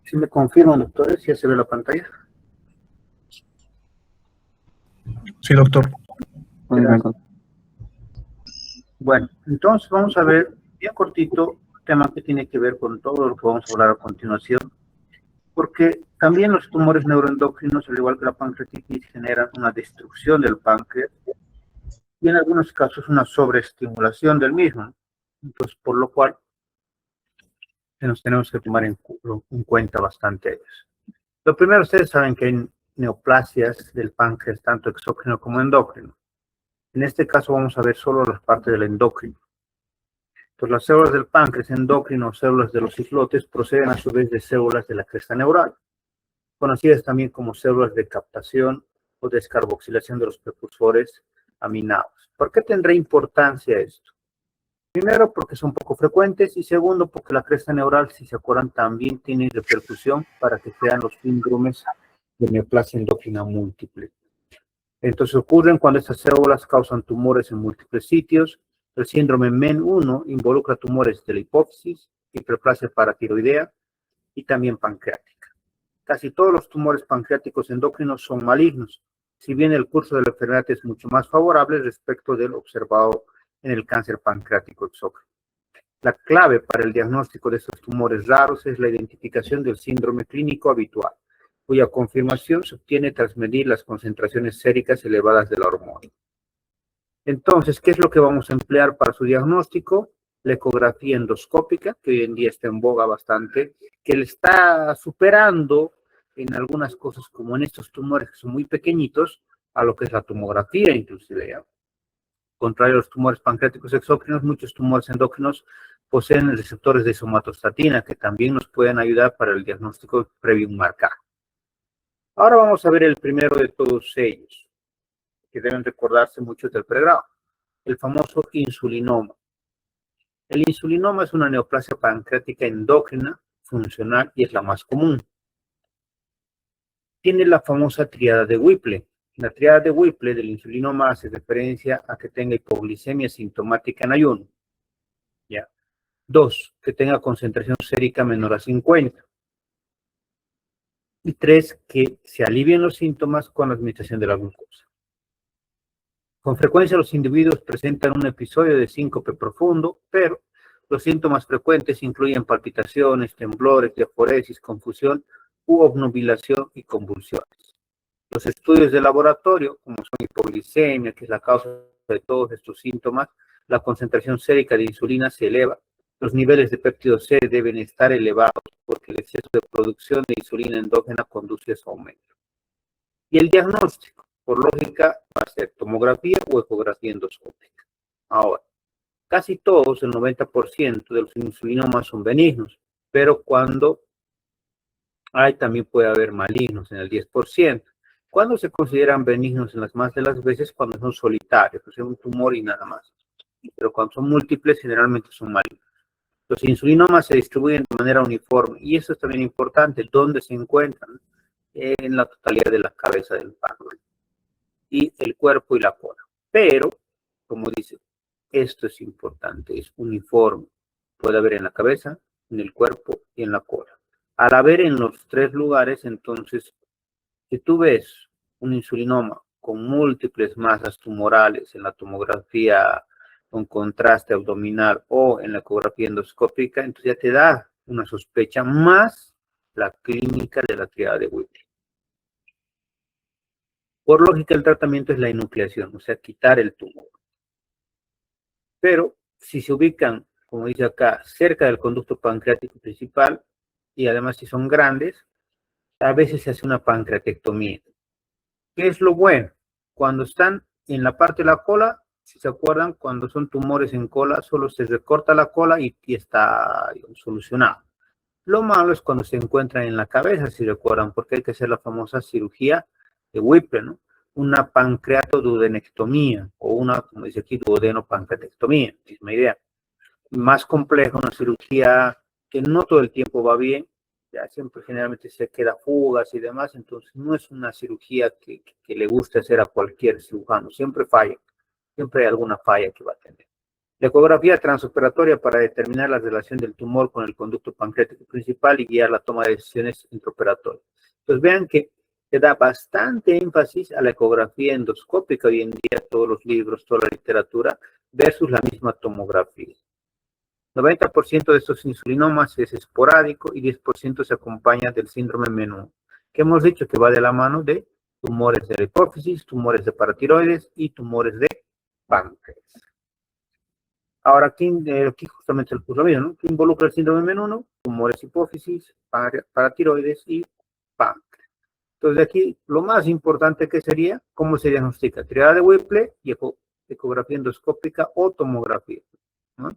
Si me confirman, doctores, ya se ve la pantalla. Sí, doctor. Gracias. Bueno, entonces vamos a ver bien cortito un tema que tiene que ver con todo lo que vamos a hablar a continuación, porque también los tumores neuroendocrinos, al igual que la pancreatitis, generan una destrucción del páncreas y en algunos casos una sobreestimulación del mismo. Entonces, por lo cual, nos tenemos que tomar en cuenta bastante ellos. Lo primero, ustedes saben que hay neoplasias del páncreas, tanto exógeno como endócrino. En este caso vamos a ver solo las partes del endocrino. Entonces, las células del páncreas endocrino o células de los islotes proceden a su vez de células de la cresta neural, conocidas también como células de captación o descarboxilación de los precursores aminados. ¿Por qué tendrá importancia esto? Primero, porque son poco frecuentes y segundo, porque la cresta neural, si se acuerdan, también tiene repercusión para que sean los síndromes de neoplasia endocrina múltiple. Entonces ocurren cuando estas células causan tumores en múltiples sitios. El síndrome MEN1 involucra tumores de la hipófisis, hiperplasia paratiroidea y también pancreática. Casi todos los tumores pancreáticos endocrinos son malignos, si bien el curso de la enfermedad es mucho más favorable respecto del observado en el cáncer pancreático exógeno. La clave para el diagnóstico de estos tumores raros es la identificación del síndrome clínico habitual, cuya confirmación se obtiene tras medir las concentraciones séricas elevadas de la hormona. Entonces, ¿qué es lo que vamos a emplear para su diagnóstico? La ecografía endoscópica, que hoy en día está en boga bastante, que le está superando en algunas cosas, como en estos tumores que son muy pequeñitos, a lo que es la tomografía inclusive. ¿Ya? Contrario a los tumores pancreáticos exócrinos, muchos tumores endócrinos poseen receptores de somatostatina que también nos pueden ayudar para el diagnóstico previo a un marcaje. Ahora vamos a ver el primero de todos ellos, que deben recordarse mucho del pregrado, el famoso insulinoma. El insulinoma es una neoplasia pancreática endócrina funcional y es la más común. Tiene la famosa tríada de Whipple. La tríada de Whipple del insulinoma hace referencia a que tenga hipoglicemia sintomática en ayuno. ¿Ya? 2, que tenga concentración sérica menor a 50. Y 3, que se alivien los síntomas con la administración de la glucosa. Con frecuencia los individuos presentan un episodio de síncope profundo, pero los síntomas frecuentes incluyen palpitaciones, temblores, diaforesis, confusión u obnubilación y convulsiones. Los estudios de laboratorio, como son hipoglicemia, que es la causa de todos estos síntomas, la concentración sérica de insulina se eleva, los niveles de péptido C deben estar elevados porque el exceso de producción de insulina endógena conduce a su aumento. Y el diagnóstico, por lógica, va a ser tomografía o ecografía endoscópica. Ahora, casi todos, el 90% de los insulinomas son benignos, pero cuando hay también puede haber malignos en el 10%. ¿Cuándo se consideran benignos en las más de las veces? Cuando son solitarios, o sea, un tumor y nada más. Pero cuando son múltiples, generalmente son malignos. Los insulinomas se distribuyen de manera uniforme y eso es también importante, dónde se encuentran en la totalidad de la cabeza del páncreas y el cuerpo y la cola. Pero, como dice, esto es importante, es uniforme. Puede haber en la cabeza, en el cuerpo y en la cola. Al haber en los 3 lugares, entonces, si tú ves un insulinoma con múltiples masas tumorales en la tomografía con contraste abdominal o en la ecografía endoscópica, entonces ya te da una sospecha más la clínica de la tríada de Whipple. Por lógica, el tratamiento es la enucleación, o sea, quitar el tumor. Pero si se ubican, como dice acá, cerca del conducto pancreático principal, y además si son grandes, a veces se hace una pancreatectomía. ¿Qué es lo bueno? Cuando están en la parte de la cola, si se acuerdan, cuando son tumores en cola, solo se recorta la cola y está solucionado. Lo malo es cuando se encuentran en la cabeza, si recuerdan, porque hay que hacer la famosa cirugía de Whipple, ¿no? Una pancreatoduodenectomía o una, como dice aquí, duodenopancreatectomía, misma idea. Más compleja, una cirugía que no todo el tiempo va bien, ya siempre generalmente se queda fugas y demás, entonces no es una cirugía que le guste hacer a cualquier cirujano, siempre falla, siempre hay alguna falla que va a tener. La ecografía transoperatoria para determinar la relación del tumor con el conducto pancreático principal y guiar la toma de decisiones intraoperatorias. Entonces vean que se da bastante énfasis a la ecografía endoscópica hoy en día, todos los libros, toda la literatura, versus la misma tomografía. 90% de estos insulinomas es esporádico y 10% se acompaña del síndrome menú, que hemos dicho que va de la mano de tumores de la hipófisis, tumores de paratiroides y tumores de páncreas. Ahora, aquí justamente el curso mismo, ¿no? ¿Qué involucra el síndrome menú? Tumores hipófisis, paratiroides y páncreas. Entonces, de aquí, lo más importante que sería, ¿cómo se diagnostica? Triada de Whipple y ecografía endoscópica o tomografía, ¿no?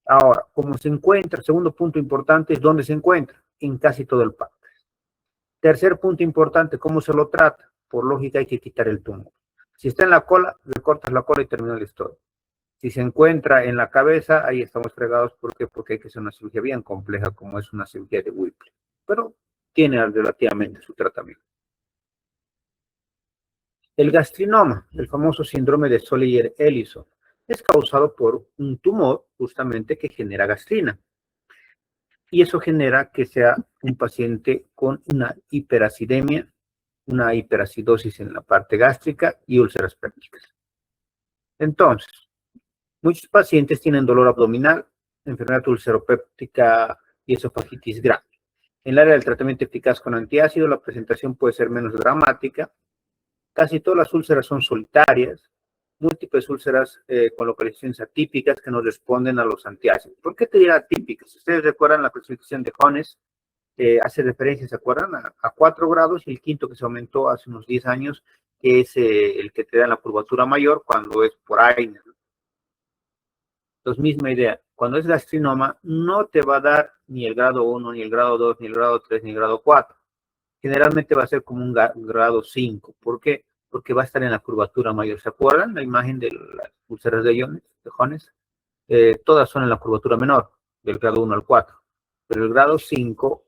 Ahora, ¿cómo se encuentra? Segundo punto importante es dónde se encuentra. En casi todo el páncreas. Tercer punto importante, ¿cómo se lo trata? Por lógica hay que quitar el tumor. Si está en la cola, le cortas la cola y termina la historia. Si se encuentra en la cabeza, ahí estamos fregados. ¿Por qué? Porque hay que hacer una cirugía bien compleja como es una cirugía de Whipple. Pero tiene relativamente su tratamiento. El gastrinoma, el famoso síndrome de Solier-Ellison, es causado por un tumor justamente que genera gastrina. Y eso genera que sea un paciente con una hiperacidemia, una hiperacidosis en la parte gástrica y úlceras pépticas. Entonces, muchos pacientes tienen dolor abdominal, enfermedad ulceropéptica y esofagitis grave. En el área del tratamiento eficaz con antiácido, la presentación puede ser menos dramática. Casi todas las úlceras son solitarias, múltiples úlceras con localizaciones atípicas que no responden a los antiácidos. ¿Por qué te dirá atípicas? Ustedes recuerdan la clasificación de Jones, hace referencia, ¿se acuerdan? A 4 grados y el quinto que se aumentó hace unos 10 años, que es el que te da la curvatura mayor cuando es por aire. Entonces, misma idea, cuando es gastrinoma, no te va a dar ni el grado 1, ni el grado 2, ni el grado 3, ni el grado 4. Generalmente va a ser como un grado 5. ¿Por qué? Porque va a estar en la curvatura mayor. ¿Se acuerdan la imagen de las úlceras de Jones? Todas son en la curvatura menor, del grado 1 al 4. Pero el grado 5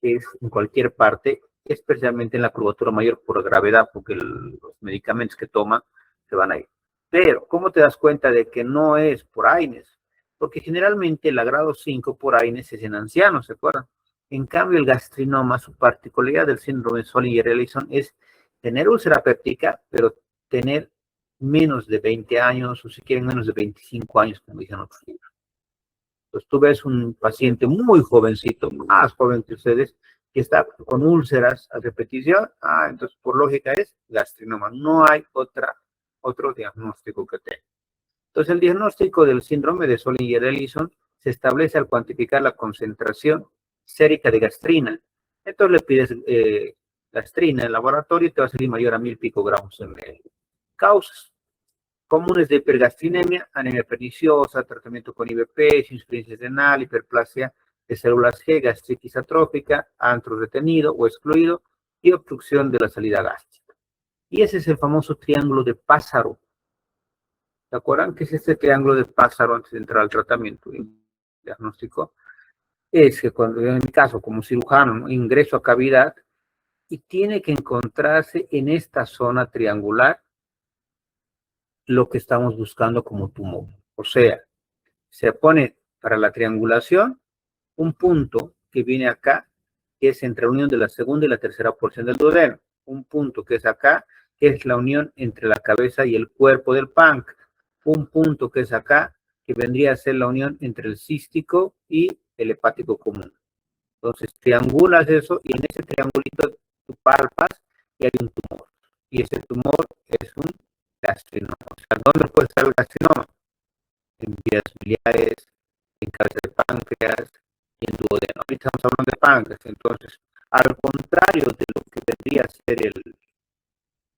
es en cualquier parte, especialmente en la curvatura mayor por gravedad, porque los medicamentos que toma se van a ir. Pero, ¿cómo te das cuenta de que no es por AINES? Porque generalmente el grado 5 por AINES es en ancianos, ¿se acuerdan? En cambio, el gastrinoma, su particularidad del síndrome de Solier-Ellison es tener úlcera péptica, pero tener menos de 20 años, o si quieren menos de 25 años, como dicen otros libros. Entonces tú ves un paciente muy jovencito, más joven que ustedes, que está con úlceras a repetición, entonces por lógica es gastrinoma. No hay otro diagnóstico que tenga. Entonces el diagnóstico del síndrome de Solier-Ellison se establece al cuantificar la concentración sérica de gastrina. Entonces le pides gastrina en el laboratorio y te va a salir mayor a 1000 picogramos en ml. Causas comunes de hipergastrinemia, anemia perniciosa, tratamiento con IVP, insuficiencia renal, hiperplasia de células G, gastritis atrófica, antro retenido o excluido y obstrucción de la salida gástrica. Y ese es el famoso triángulo de Pázaro. ¿Se acuerdan qué es este triángulo de Pázaro antes de entrar al tratamiento diagnóstico? Es que cuando, en mi caso, como cirujano, ¿no?, ingreso a cavidad y tiene que encontrarse en esta zona triangular lo que estamos buscando como tumor. O sea, se pone para la triangulación un punto que viene acá, que es entre la unión de la segunda y la tercera porción del duodeno. Un punto que es acá, que es la unión entre la cabeza y el cuerpo del páncreas. Un punto que es acá, que vendría a ser la unión entre el cístico y el hepático común. Entonces, triangulas eso y en ese triangulito tú palpas y hay un tumor. Y ese tumor es un gastrinoma. O sea, ¿dónde puede estar el gastrinoma? En vías biliares, en cabeza de páncreas y en duodeno. Ahorita estamos hablando de páncreas. Entonces, al contrario de lo que vendría a ser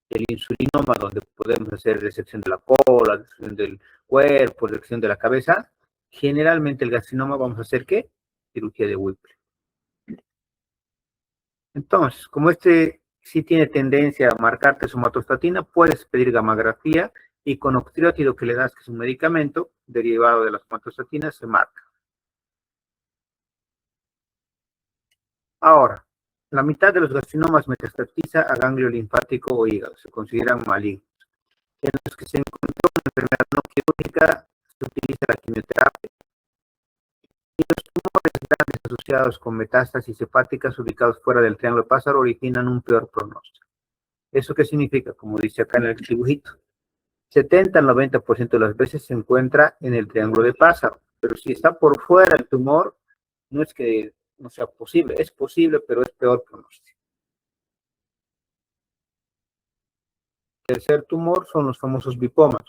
el insulinoma, donde podemos hacer resección de la cola, resección del cuerpo, resección de la cabeza, generalmente el gastrinoma vamos a hacer ¿qué? Cirugía de Whipple. Entonces, como sí tiene tendencia a marcarte somatostatina, puedes pedir gamografía y con octreótido que le das, que es un medicamento derivado de la somatostatina, se marca. Ahora, la mitad de los gastrinomas metastatiza a ganglio linfático o hígado, se consideran malignos. En los que se encontró una enfermedad no quirúrgica, se utiliza quimioterapia. Y los tumores grandes asociados con metástasis hepáticas ubicados fuera del triángulo de Pázaro originan un peor pronóstico. ¿Eso qué significa? Como dice acá en el dibujito. 70 al 90% de las veces se encuentra en el triángulo de Pázaro, pero si está por fuera el tumor, no es que no sea posible, es posible, pero es peor pronóstico. El tercer tumor son los famosos bipomas.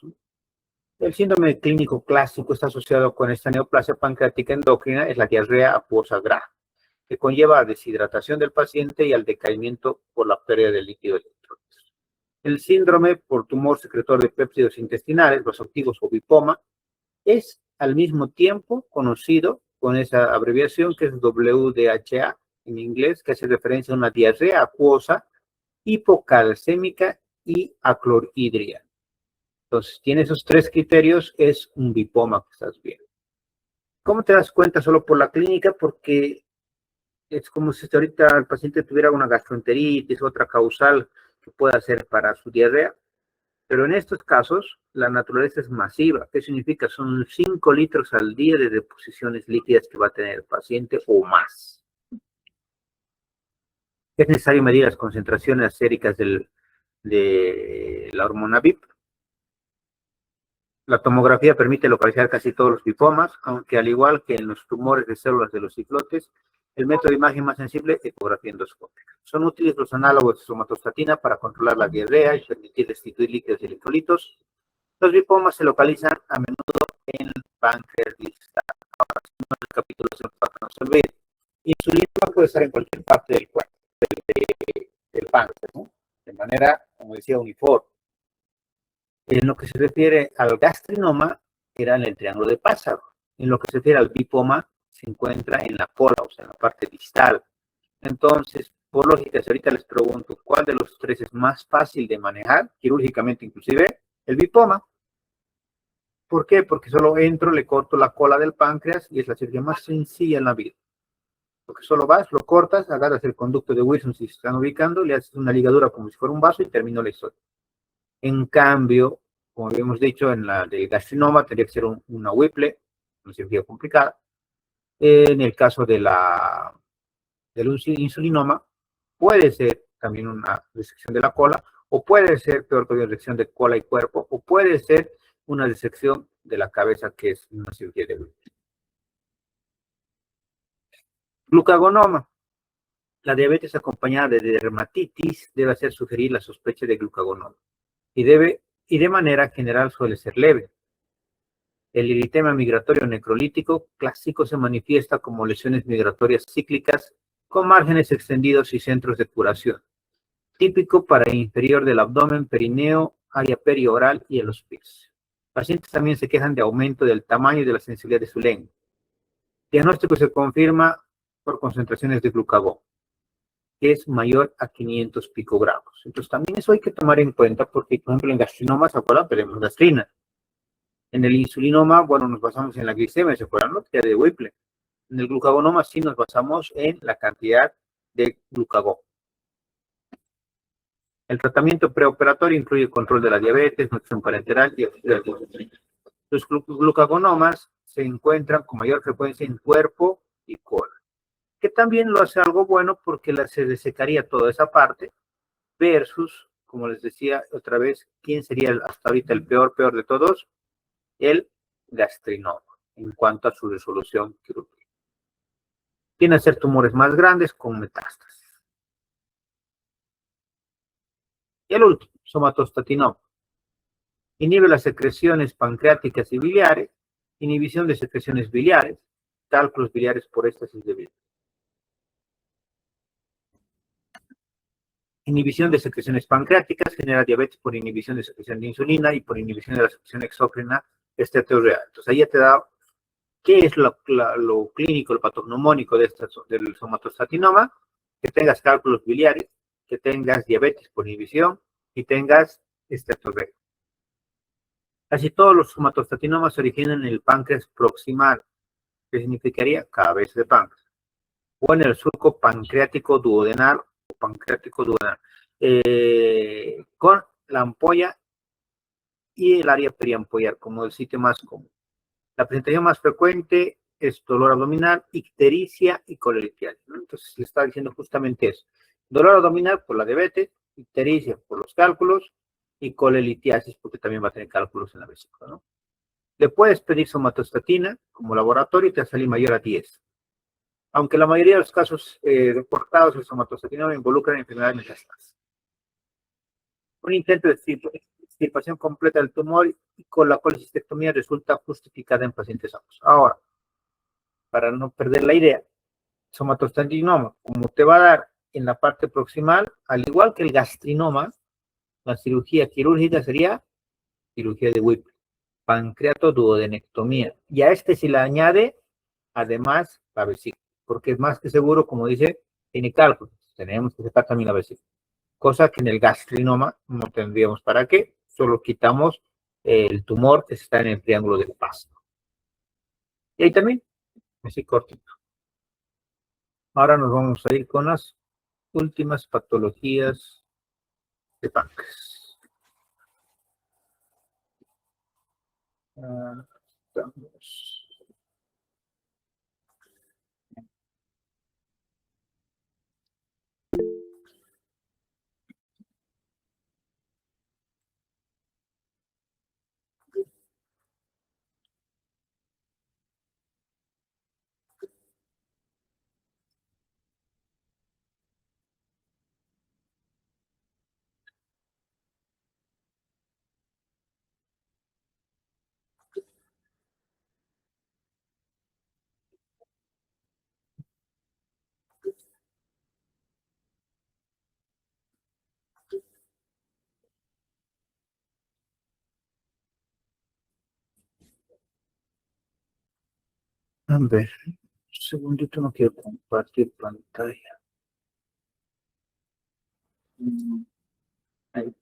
El síndrome clínico clásico está asociado con esta neoplasia pancreática endocrina, es la diarrea acuosa grave, que conlleva a deshidratación del paciente y al decaimiento por la pérdida de líquido electrólico. El síndrome por tumor secretor de péptidos intestinales, vasoactivos o bipoma, es al mismo tiempo conocido con esa abreviación que es WDHA en inglés, que hace referencia a una diarrea acuosa, hipocalcémica y aclorhidria. Entonces, tiene esos tres criterios, es un bipoma que estás viendo. ¿Cómo te das cuenta? Solo por la clínica, porque es como si ahorita el paciente tuviera una gastroenteritis, otra causal que pueda ser para su diarrea. Pero en estos casos, la naturaleza es masiva. ¿Qué significa? Son 5 litros al día de deposiciones líquidas que va a tener el paciente o más. Es necesario medir las concentraciones séricas de la hormona BIP. La tomografía permite localizar casi todos los bipomas, aunque al igual que en los tumores de células de los ciclotes, el método de imagen más sensible es ecografía endoscópica. Son útiles los análogos de somatostatina para controlar la diarrea y permitir restituir líquidos y electrolitos. Los bipomas se localizan a menudo en el páncreas distal. Ahora, si no el capítulo se para no se olvide. Insulina puede estar en cualquier parte del cuerpo, del páncreas, ¿no? De manera, como decía, uniforme. En lo que se refiere al gastrinoma, era en el triángulo de Pázaro. En lo que se refiere al bipoma, se encuentra en la cola, o sea, en la parte distal. Entonces, por lógica, si ahorita les pregunto, ¿cuál de los tres es más fácil de manejar, quirúrgicamente inclusive? El bipoma. ¿Por qué? Porque solo entro, le corto la cola del páncreas y es la cirugía más sencilla en la vida. Porque solo vas, lo cortas, agarras el conducto de Wilson si se están ubicando, le haces una ligadura como si fuera un vaso y termino la historia. En cambio, como habíamos dicho, en la del gastrinoma tendría que ser una Whipple, una cirugía complicada. En el caso del insulinoma, puede ser también una resección de la cola, o puede ser, peor que una resección de cola y cuerpo, o puede ser una resección de la cabeza, que es una cirugía de Whipple. Glucagonoma. La diabetes acompañada de dermatitis debe hacer sugerir la sospecha de glucagonoma. Y de manera general suele ser leve. El eritema migratorio necrolítico clásico se manifiesta como lesiones migratorias cíclicas con márgenes extendidos y centros de curación. Típico para el inferior del abdomen, perineo, área perioral y en los pies. Pacientes también se quejan de aumento del tamaño y de la sensibilidad de su lengua. Diagnóstico se confirma por concentraciones de glucagón, que es mayor a 500 picogramos. Entonces también eso hay que tomar en cuenta porque, por ejemplo, en gastrinoma, ¿se acuerdan? Tenemos gastrina. En el insulinoma, bueno, nos basamos en la glicemia, ¿se acuerdan? ¿No? Que era de Whipple. En el glucagonoma sí nos basamos en la cantidad de glucagón. El tratamiento preoperatorio incluye control de la diabetes, nutrición parenteral y actividad. Los glucagonomas se encuentran con mayor frecuencia en cuerpo y cola, que también lo hace algo bueno porque se desecaría toda esa parte versus, como les decía otra vez, ¿quién sería hasta ahorita el peor de todos? El gastrinoma, en cuanto a su resolución quirúrgica. Tiene a ser tumores más grandes con metástasis. Y el último, somatostatinoma. Inhibe las secreciones pancreáticas y biliares, inhibición de secreciones biliares, cálculos biliares por éstasis de biliares. Inhibición de secreciones pancreáticas genera diabetes por inhibición de secreción de insulina y por inhibición de la secreción exócrina esteatoreal. Entonces ahí ya te da qué es lo clínico, lo patognomónico del somatostatinoma, que tengas cálculos biliares, que tengas diabetes por inhibición y tengas esteatoreal. Casi todos los somatostatinomas se originan en el páncreas proximal, que significaría cabeza de páncreas, o en el surco pancreático duodenal o pancreático duodenal, con la ampolla y el área periampollar como el sitio más común. La presentación más frecuente es dolor abdominal, ictericia y colelitiasis, ¿no? Entonces le está diciendo justamente eso. Dolor abdominal por la diabetes, ictericia por los cálculos y colelitiasis porque también va a tener cálculos en la vesícula, ¿no? Le puedes pedir somatostatina como laboratorio y te va a salir mayor a 10. Aunque la mayoría de los casos reportados de somatostatina involucran enfermedades metastáticas. Un intento de extirpación completa del tumor y con la colecistectomía resulta justificada en pacientes sanos. Ahora, para no perder la idea, somatostatinoma, como te va a dar en la parte proximal, al igual que el gastrinoma, la cirugía quirúrgica sería cirugía de Whipple, pancreatoduodenectomía. Y a este se le añade, además, la vesícula, porque es más que seguro, como dice, tiene cálculos. Tenemos que sacar también la vesícula. Cosa que en el gastrinoma no tendríamos para qué, solo quitamos el tumor que está en el triángulo del pasto. Y ahí también, así cortito. Ahora nos vamos a ir con las últimas patologías de páncreas. Estamos. A ver, un segundito, no quiero compartir pantalla. Ahí.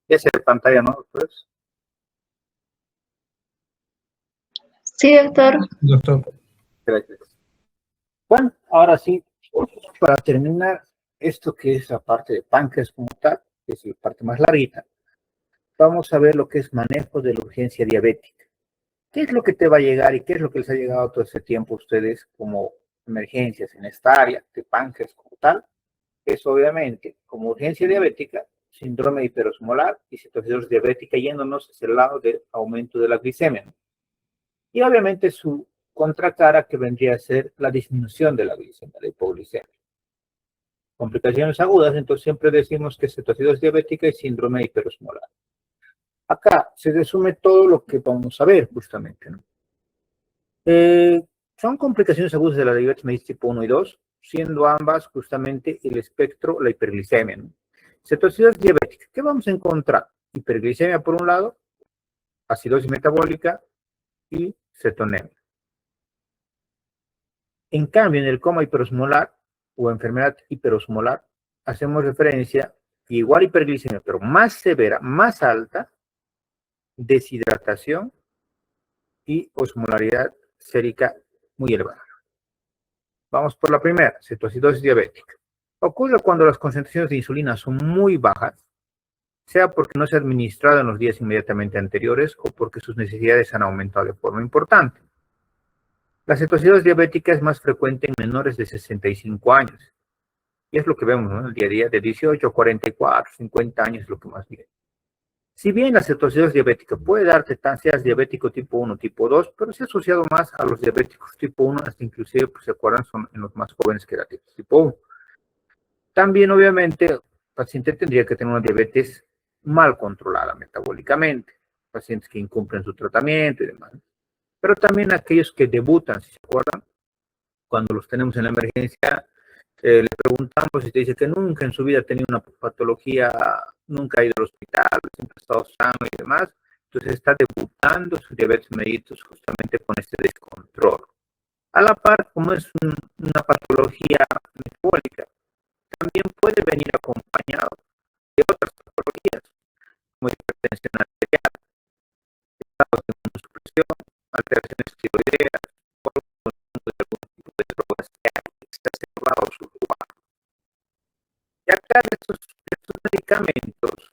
Ya se ve pantalla, ¿no? Pues, Sí, doctor. Doctor. gracias. Bueno, ahora sí, para terminar esto que es la parte de páncreas como tal, que es la parte más larguita, vamos a ver lo que es manejo de la urgencia diabética. ¿Qué es lo que te va a llegar y qué es lo que les ha llegado todo este tiempo a ustedes como emergencias en esta área de páncreas como tal? Es obviamente como urgencia diabética, síndrome hiperosmolar y cetoacidosis diabética yéndonos hacia el lado de aumento de la glicemia. Y obviamente su contracara que vendría a ser la disminución de la glicemia, la hipoglicemia. Complicaciones agudas, entonces siempre decimos que cetoacidosis diabética y síndrome hiperosmolar. Acá se resume todo lo que vamos a ver justamente, ¿no? Son complicaciones agudas de la diabetes mellitus tipo 1 y 2, siendo ambas justamente el espectro, la hiperglicemia, ¿no? Cetoacidosis diabética, ¿qué vamos a encontrar? Hiperglicemia por un lado, acidosis metabólica y cetonemia. En cambio, en el coma hiperosmolar o enfermedad hiperosmolar, hacemos referencia, igual hiperglicemia, pero más severa, más alta, deshidratación y osmolaridad sérica muy elevada. Vamos por la primera, cetoacidosis diabética. Ocurre cuando las concentraciones de insulina son muy bajas, sea porque no se ha administrado en los días inmediatamente anteriores o porque sus necesidades han aumentado de forma importante. La cetoacidosis diabética es más frecuente en menores de 65 años. Y es lo que vemos, ¿no? El día a día, de 18 a 44, 50 años es lo que más viene. Si bien la cetoacidosis diabética puede darte, seas diabético tipo 1, tipo 2, pero se ha asociado más a los diabéticos tipo 1, hasta inclusive, pues se acuerdan, son en los más jóvenes que diabetes tipo 1. También, obviamente, el paciente tendría que tener una diabetes mal controlada metabólicamente, pacientes que incumplen su tratamiento y demás. Pero también aquellos que debutan, si se acuerdan, cuando los tenemos en la emergencia, le preguntamos y te dice que nunca en su vida ha tenido una patología, nunca ha ido al hospital, siempre ha estado sano y demás. Entonces está debutando su diabetes mellitus justamente con este descontrol. A la par, como es una patología metabólica, también puede venir acompañado de otras patologías, como hipertensión arterial, estados de inmunosupresión, alteraciones tiroideas, o algún tipo de drogas que han exacerbado su lugar. Y acá de estos medicamentos,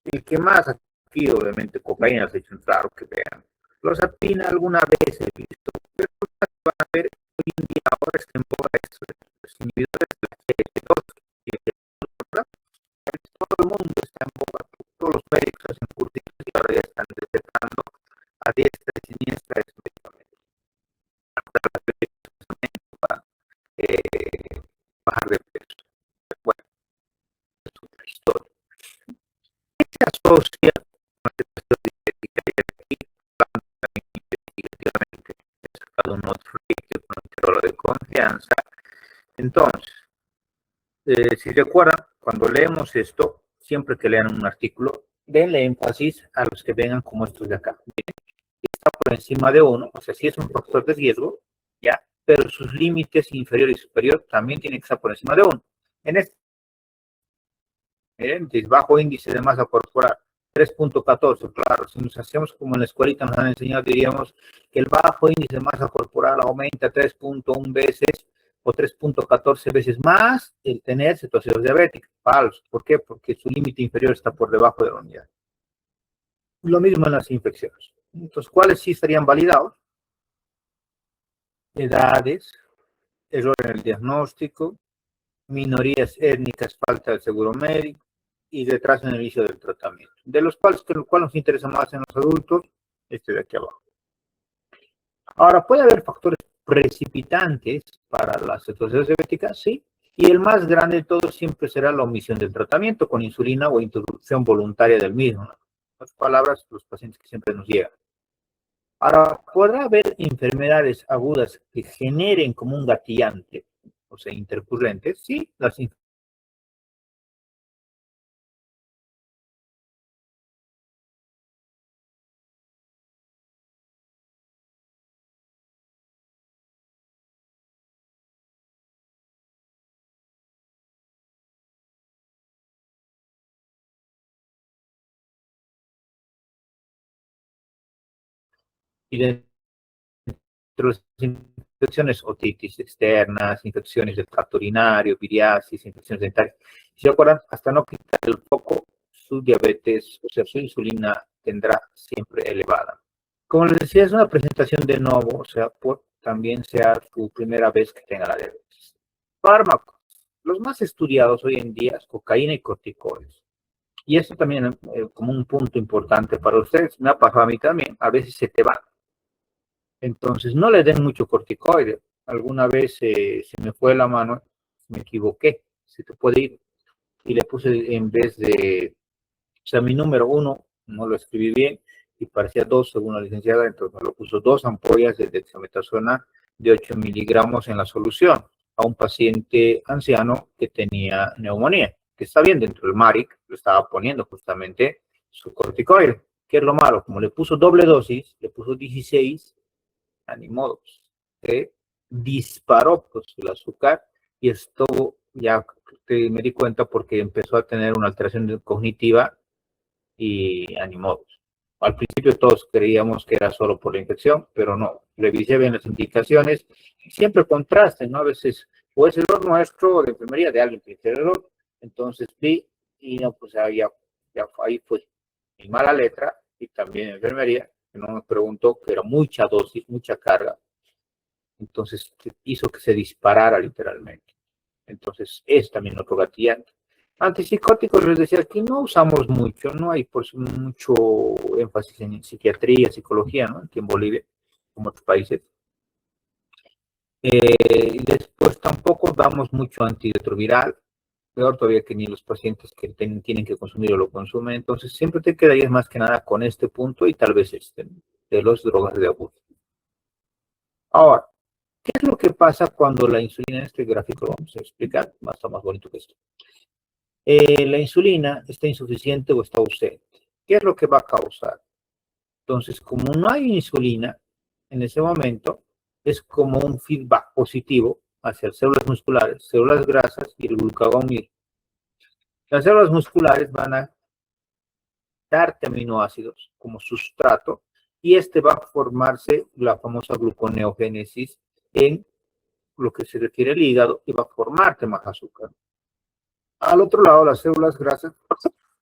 el que más aquí, obviamente, cocaína, se ha hecho claro que vean. Los apina alguna vez he visto, pero van a ver hoy en día, ahora está en boga eso, los inhibidores de la GLP-2, y todo el mundo está en boga, todos los médicos hacen cursos y ahora ya están detectando a diestra y siniestra esos medicamentos para bajar de peso. Bueno, es otra historia. ¿Qué se asocia con la cuestión dietética? Y aquí investigativamente he sacado un otro líquido con un intervalo de confianza. Entonces, si recuerdan, cuando leemos esto, siempre que lean un artículo, denle énfasis a los que vengan como estos de acá. Está por encima de 1, o sea, sí es un factor de riesgo, ya, pero sus límites inferior y superior también tienen que estar por encima de 1. En este, miren, bajo índice de masa corporal, 3.14, claro, si nos hacemos como en la escuelita nos han enseñado, diríamos que el bajo índice de masa corporal aumenta 3.1 veces o 3.14 veces más el tener cetoacidosis diabética. Falso. ¿Por qué? Porque su límite inferior está por debajo de la unidad. Lo mismo en las infecciones. Entonces, ¿cuáles sí estarían validados? Edades, error en el diagnóstico, minorías étnicas, falta de seguro médico y retraso en el inicio del tratamiento. De los cuales, lo cual nos interesa más en los adultos, este de aquí abajo. Ahora, ¿puede haber factores precipitantes para la cetoacidosis diabética? Sí. Y el más grande de todos siempre será la omisión del tratamiento con insulina o introducción voluntaria del mismo. En otras palabras, los pacientes que siempre nos llegan. Ahora, ¿podrá haber enfermedades agudas que generen como un gatillante, o sea, intercurrentes? Sí, las infecciones, otitis externas, infecciones del tracto urinario, piriasis, infecciones dentarias. Si se acuerdan, hasta no quitar el foco, su diabetes, o sea, su insulina tendrá siempre elevada. Como les decía, es una presentación de nuevo, o sea, también sea su primera vez que tenga la diabetes. Fármacos. Los más estudiados hoy en día es cocaína y corticoides. Y esto también como un punto importante para ustedes, me ha pasado a mí también, a veces se te va. Entonces, no le den mucho corticoide. Alguna vez se me fue la mano, me equivoqué, se te puede ir. Y le puse en vez de, o sea, mi número 1, no lo escribí bien, y parecía 2 según la licenciada, entonces me lo puso 2 ampollas de dexametasona de 8 miligramos en la solución a un paciente anciano que tenía neumonía, que está bien dentro del MARIC, lo estaba poniendo justamente su corticoide. ¿Qué es lo malo? Como le puso doble dosis, le puso 16, ni modo, disparó pues, el azúcar y esto ya me di cuenta porque empezó a tener una alteración cognitiva y ni modo. Al principio todos creíamos que era solo por la infección, pero no. Revisé bien las indicaciones y siempre contrasten, ¿no? A veces o es error nuestro o de enfermería de alguien que hizo el error. Entonces vi y no, pues ya ahí fue mi mala letra y también enfermería, que no me preguntó que era mucha dosis, mucha carga. Entonces hizo que se disparara literalmente. Entonces es también otro gatillante. Antipsicóticos les decía que no usamos mucho, no hay por mucho énfasis en psiquiatría, psicología, ¿no? Aquí en Bolivia, como otros países. Y después tampoco damos mucho antirretroviral, peor todavía que ni los pacientes que tienen que consumir o lo consumen. Entonces siempre te quedarías más que nada con este punto y tal vez este, de las drogas de abuso. Ahora, ¿qué es lo que pasa cuando la insulina, en este gráfico lo vamos a explicar, está más bonito que esto? La insulina está insuficiente o está ausente. ¿Qué es lo que va a causar? Entonces, como no hay insulina, en ese momento es como un feedback positivo hacia las células musculares, células grasas y el glucagón. Las células musculares van a darte aminoácidos como sustrato y este va a formarse la famosa gluconeogénesis en lo que se refiere al hígado y va a formarte más azúcar. Al otro lado, las células grasas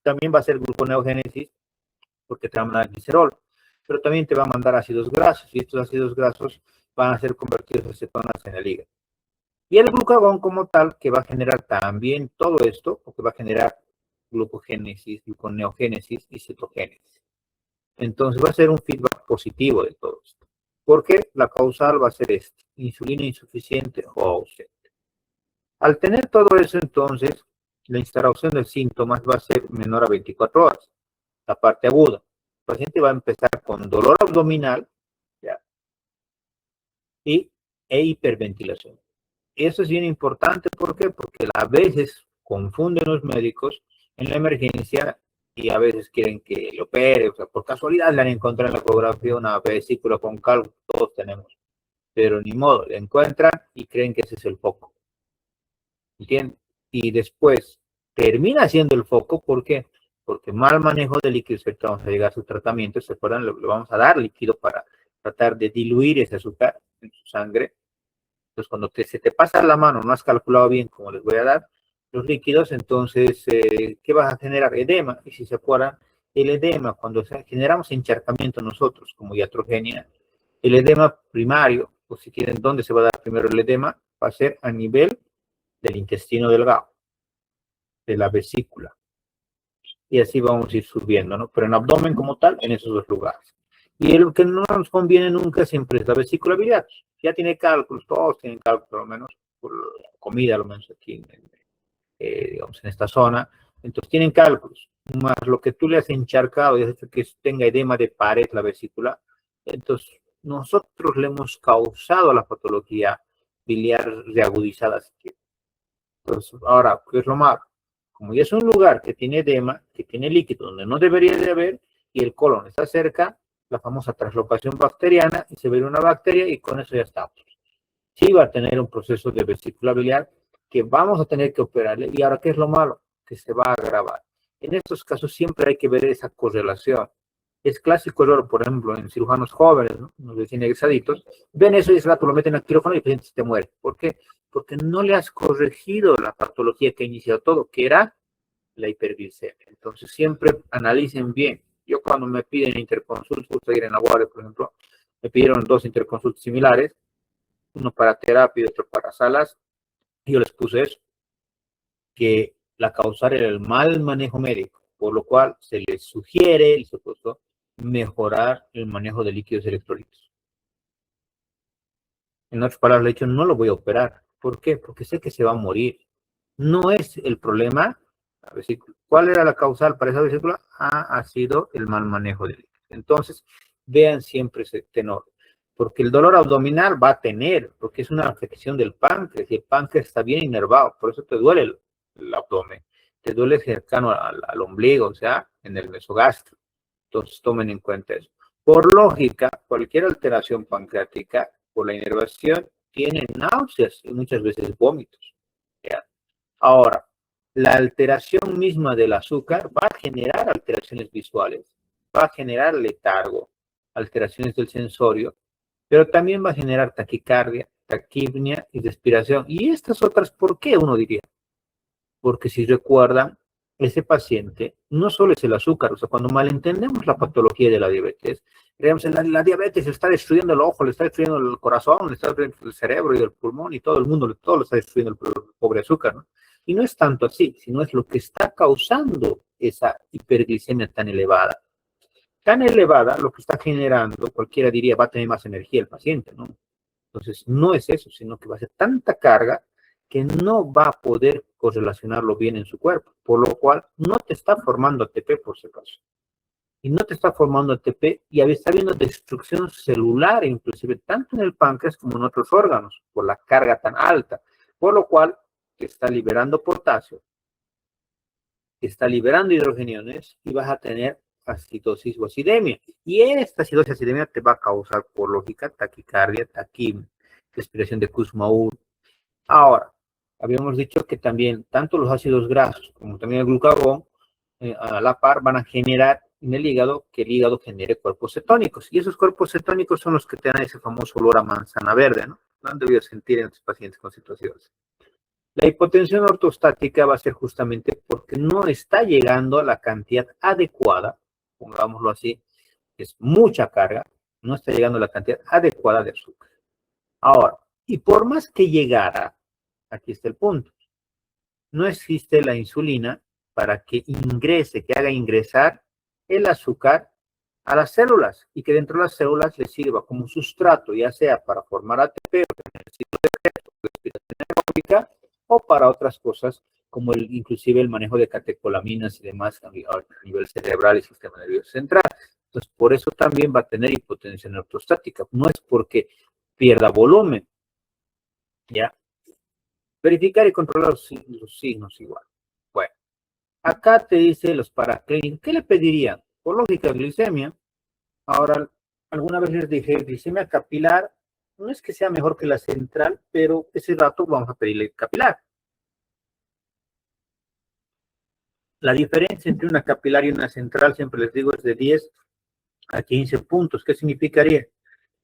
también va a hacer gluconeogénesis porque te va a mandar glicerol, pero también te va a mandar ácidos grasos y estos ácidos grasos van a ser convertidos a cetonas en el hígado. Y el glucagón como tal, que va a generar también todo esto, porque va a generar glucogénesis, gluconeogénesis y cetogénesis. Entonces va a ser un feedback positivo de todo esto. Porque la causal va a ser insulina insuficiente o ausente. Al tener todo eso, entonces, la instauración de síntomas va a ser menor a 24 horas, la parte aguda. El paciente va a empezar con dolor abdominal, ¿ya? E hiperventilación. Eso es bien importante, ¿por qué? Porque a veces confunden los médicos en la emergencia y a veces quieren que lo opere, o sea, por casualidad le han encontrado en la ecografía una vesícula con cálculo, todos tenemos, pero ni modo, le encuentran y creen que ese es el foco, ¿entienden? Y después termina siendo el foco, ¿por qué? Porque mal manejo de líquidos, ahorita vamos a llegar a su tratamiento, ¿se acuerdan? Le vamos a dar líquido para tratar de diluir ese azúcar en su sangre. Entonces, cuando se te pasa la mano, no has calculado bien cómo les voy a dar los líquidos, entonces, ¿qué vas a generar? Edema. Y si se acuerdan, el edema, cuando generamos encharcamiento nosotros, como iatrogenia, el edema primario, o si quieren, ¿dónde se va a dar primero el edema? Va a ser a nivel del intestino delgado, de la vesícula. Y así vamos a ir subiendo, ¿no? Pero en abdomen como tal, en esos dos lugares. Y lo que no nos conviene nunca siempre es la vesícula biliar. Ya tiene cálculos, todos tienen cálculos, por lo menos, por comida, lo menos aquí, digamos, en esta zona. Entonces tienen cálculos, más lo que tú le has encharcado y has hecho que tenga edema de pared la vesícula. Entonces, nosotros le hemos causado la patología biliar reagudizada. Entonces, ahora, ¿qué es lo malo? Como ya es un lugar que tiene edema, que tiene líquido donde no debería de haber, y el colon está cerca, la famosa translocación bacteriana, y se ve una bacteria y con eso ya estamos. Sí va a tener un proceso de vesícula biliar que vamos a tener que operarle. Y ahora, ¿qué es lo malo? Que se va a agravar. En estos casos siempre hay que ver esa correlación. Es clásico error, por ejemplo, en cirujanos jóvenes, ¿no? Nos recién egresaditos, ven eso y ese rato lo meten al quirófano y el paciente se te muere. ¿Por qué? Porque no le has corregido la patología que ha iniciado todo, que era la hiperglicemia. Entonces, siempre analicen bien. Yo cuando me piden interconsultas, justo ayer en la guardia, por ejemplo, me pidieron 2 interconsultas similares, uno para terapia y otro para salas, y yo les puse eso, que la causal era el mal manejo médico, por lo cual se les sugiere, el supuesto, mejorar el manejo de líquidos electrolitos. En otras palabras, le he dicho, no lo voy a operar. ¿Por qué? Porque sé que se va a morir. No es el problema la vesícula. ¿Cuál era la causal para esa vesícula? Ha sido el mal manejo de líquidos. Entonces, vean siempre ese tenor. Porque el dolor abdominal va a tener, porque es una afección del páncreas, y el páncreas está bien inervado, por eso te duele el abdomen. Te duele cercano al ombligo, o sea, en el mesogastro. Entonces, tomen en cuenta eso. Por lógica, cualquier alteración pancreática por la inervación tiene náuseas y muchas veces vómitos. ¿Ya? Ahora, la alteración misma del azúcar va a generar alteraciones visuales, va a generar letargo, alteraciones del sensorio, pero también va a generar taquicardia, taquipnea y respiración. Y estas otras, ¿por qué uno diría? Porque si recuerdan, ese paciente no solo es el azúcar, o sea, cuando malentendemos la patología de la diabetes, creemos la diabetes está destruyendo el ojo, le está destruyendo el corazón, le está destruyendo el cerebro y el pulmón y todo el mundo, todo lo está destruyendo el pobre azúcar, ¿no? Y no es tanto así, sino es lo que está causando esa hiperglicemia tan elevada. Tan elevada, lo que está generando, cualquiera diría, va a tener más energía el paciente, ¿no? Entonces, no es eso, sino que va a ser tanta carga que no va a poder correlacionarlo bien en su cuerpo, por lo cual no te está formando ATP por si acaso. Y no te está formando ATP y está habiendo destrucción celular, inclusive tanto en el páncreas como en otros órganos, por la carga tan alta, por lo cual te está liberando potasio, te está liberando hidrogeniones y vas a tener acidosis o acidemia. Y esta acidosis o acidemia te va a causar, por lógica, taquicardia, taquimia, respiración de Kussmaul. Ahora, habíamos dicho que también tanto los ácidos grasos como también el glucagón a la par van a generar en el hígado que el hígado genere cuerpos cetónicos. Y esos cuerpos cetónicos son los que te dan ese famoso olor a manzana verde, ¿no? ¿No han debido sentir en los pacientes con situaciones? La hipotensión ortostática va a ser justamente porque no está llegando a la cantidad adecuada, pongámoslo así, es mucha carga, no está llegando a la cantidad adecuada de azúcar. Ahora, y por más que llegara, aquí está el punto, no existe la insulina para que ingrese, que haga ingresar el azúcar a las células y que dentro de las células le sirva como sustrato, ya sea para formar ATP o o para otras cosas como inclusive el manejo de catecolaminas y demás a nivel cerebral y sistema nervioso central. Entonces, por eso también va a tener hipotensión ortostática. No es porque pierda volumen, ¿ya? Verificar y controlar los signos igual. Bueno, acá te dice los paraclínicos. ¿Qué le pedirían? Por lógica, glicemia. Ahora, alguna vez les dije, glicemia capilar, no es que sea mejor que la central, pero ese rato vamos a pedirle capilar. La diferencia entre una capilar y una central, siempre les digo, es de 10 a 15 puntos. ¿Qué significaría?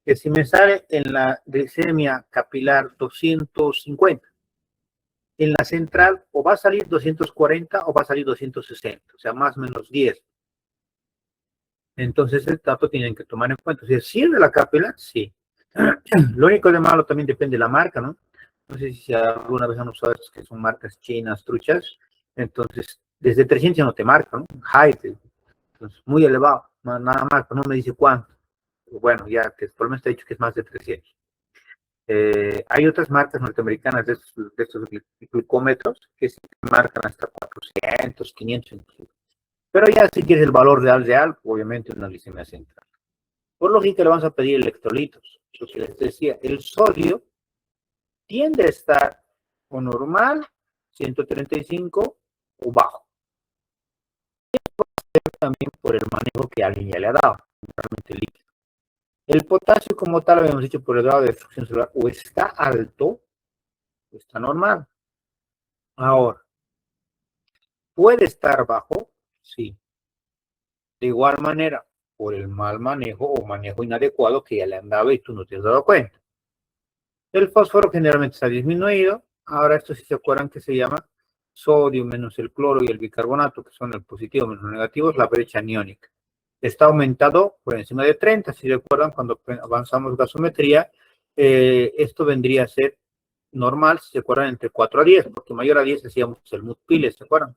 Que si me sale en la glicemia capilar 250, en la central o va a salir 240 o va a salir 260, o sea, más o menos 10. Entonces, el dato tienen que tomar en cuenta. Si sirve la capilar, sí. Lo único de malo también depende de la marca, ¿no? No sé si alguna vez han usado estos que son marcas chinas, truchas. Entonces, desde 300 ya no te marca, ¿no? High, entonces, muy elevado. Nada más, no me dice cuánto. Bueno, ya que por lo menos te he dicho que es más de 300. Hay otras marcas norteamericanas de estos glucómetros que sí marcan hasta 400, 500. Pero ya si quieres el valor real, obviamente una glicemia central. Por lógica le vamos a pedir electrolitos. Lo que les decía, el sodio tiende a estar o normal, 135 o bajo. También por el manejo que alguien ya le ha dado, realmente líquido. El potasio como tal, habíamos dicho por el grado de destrucción celular, o está alto o está normal. Ahora, ¿puede estar bajo? Sí. De igual manera, por el mal manejo o manejo inadecuado que ya le han dado y tú no te has dado cuenta. El fósforo generalmente está disminuido. Ahora esto si se acuerdan que se llama sodio menos el cloro y el bicarbonato, que son el positivo menos el negativo, es la brecha aniónica. Está aumentado por encima de 30. Si recuerdan, cuando avanzamos gasometría, esto vendría a ser normal, si se acuerdan, entre 4 a 10, porque mayor a 10 hacíamos el MUT-PILES, ¿se acuerdan?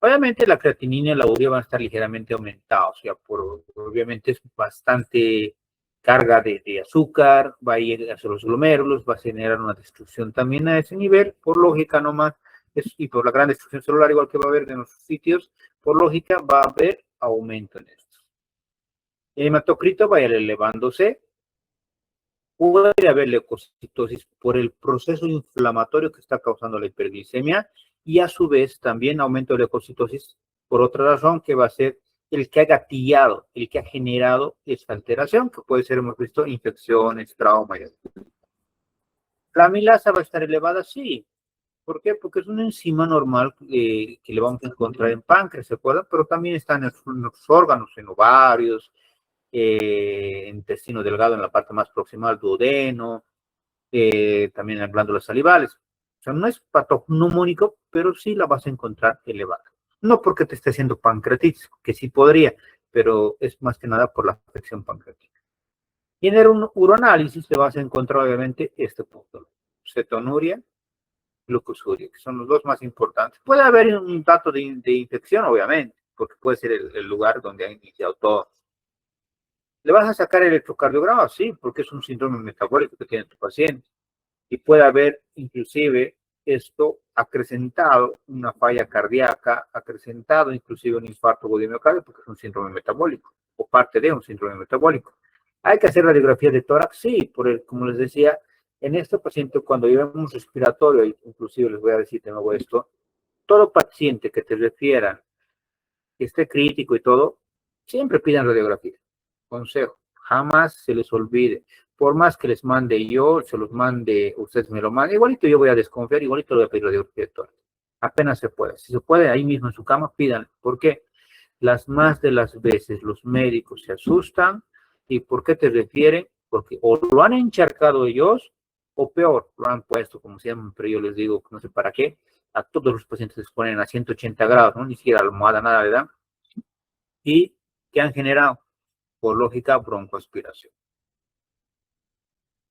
Obviamente la creatinina y la urea van a estar ligeramente aumentados, o sea, obviamente es bastante carga de azúcar, va a ir hacia los glomérulos, va a generar una destrucción también a ese nivel, por lógica nomás, y por la gran destrucción celular, igual que va a haber en los sitios, por lógica va a haber aumento en esto. El hematocrito va a ir elevándose, puede haber leucocitosis por el proceso inflamatorio que está causando la hiperglicemia y a su vez también aumento de leucocitosis por otra razón que va a ser el que ha gatillado, el que ha generado esta alteración, que puede ser, hemos visto, infecciones, trauma y así. ¿La amilasa va a estar elevada? Sí. ¿Por qué? Porque es una enzima normal que le vamos a encontrar en páncreas, ¿se acuerdan? Pero también está en los órganos, en ovarios, intestino delgado en la parte más próxima al duodeno, también en glándulas salivales. O sea, no es patognomónico, pero sí la vas a encontrar elevada. No porque te esté haciendo pancreatitis, que sí podría, pero es más que nada por la afección pancreática. Y en el uroanálisis te vas a encontrar obviamente este punto, cetonuria, glucosuria, que son los dos más importantes. Puede haber un dato de infección, obviamente, porque puede ser el lugar donde ha iniciado todo. ¿Le vas a sacar el electrocardiograma? Sí, porque es un síndrome metabólico que tiene tu paciente. Y puede haber, inclusive, esto acrecentado una falla cardíaca, acrecentado inclusive un infarto agudo de miocardio, porque es un síndrome metabólico, o parte de un síndrome metabólico. ¿Hay que hacer radiografía de tórax? Sí, como les decía, en este paciente, cuando llevamos respiratorio, inclusive les voy a decir de nuevo esto, todo paciente que te refieran que esté crítico y todo, siempre pidan radiografía. Consejo, jamás se les olvide. Por más que les mande yo, se los mande, ustedes me lo manden, igualito yo voy a desconfiar, igualito le voy a pedir radiografía de tórax. Apenas se puede. Si se puede, ahí mismo en su cama, pidan. ¿Por qué? Las más de las veces los médicos se asustan. ¿Y por qué te refieren? Porque o lo han encharcado ellos o peor, lo han puesto como siempre, yo les digo, no sé para qué, a todos los pacientes les ponen a 180 grados, ¿no? Ni siquiera almohada, nada le dan, y que han generado, por lógica, broncoaspiración.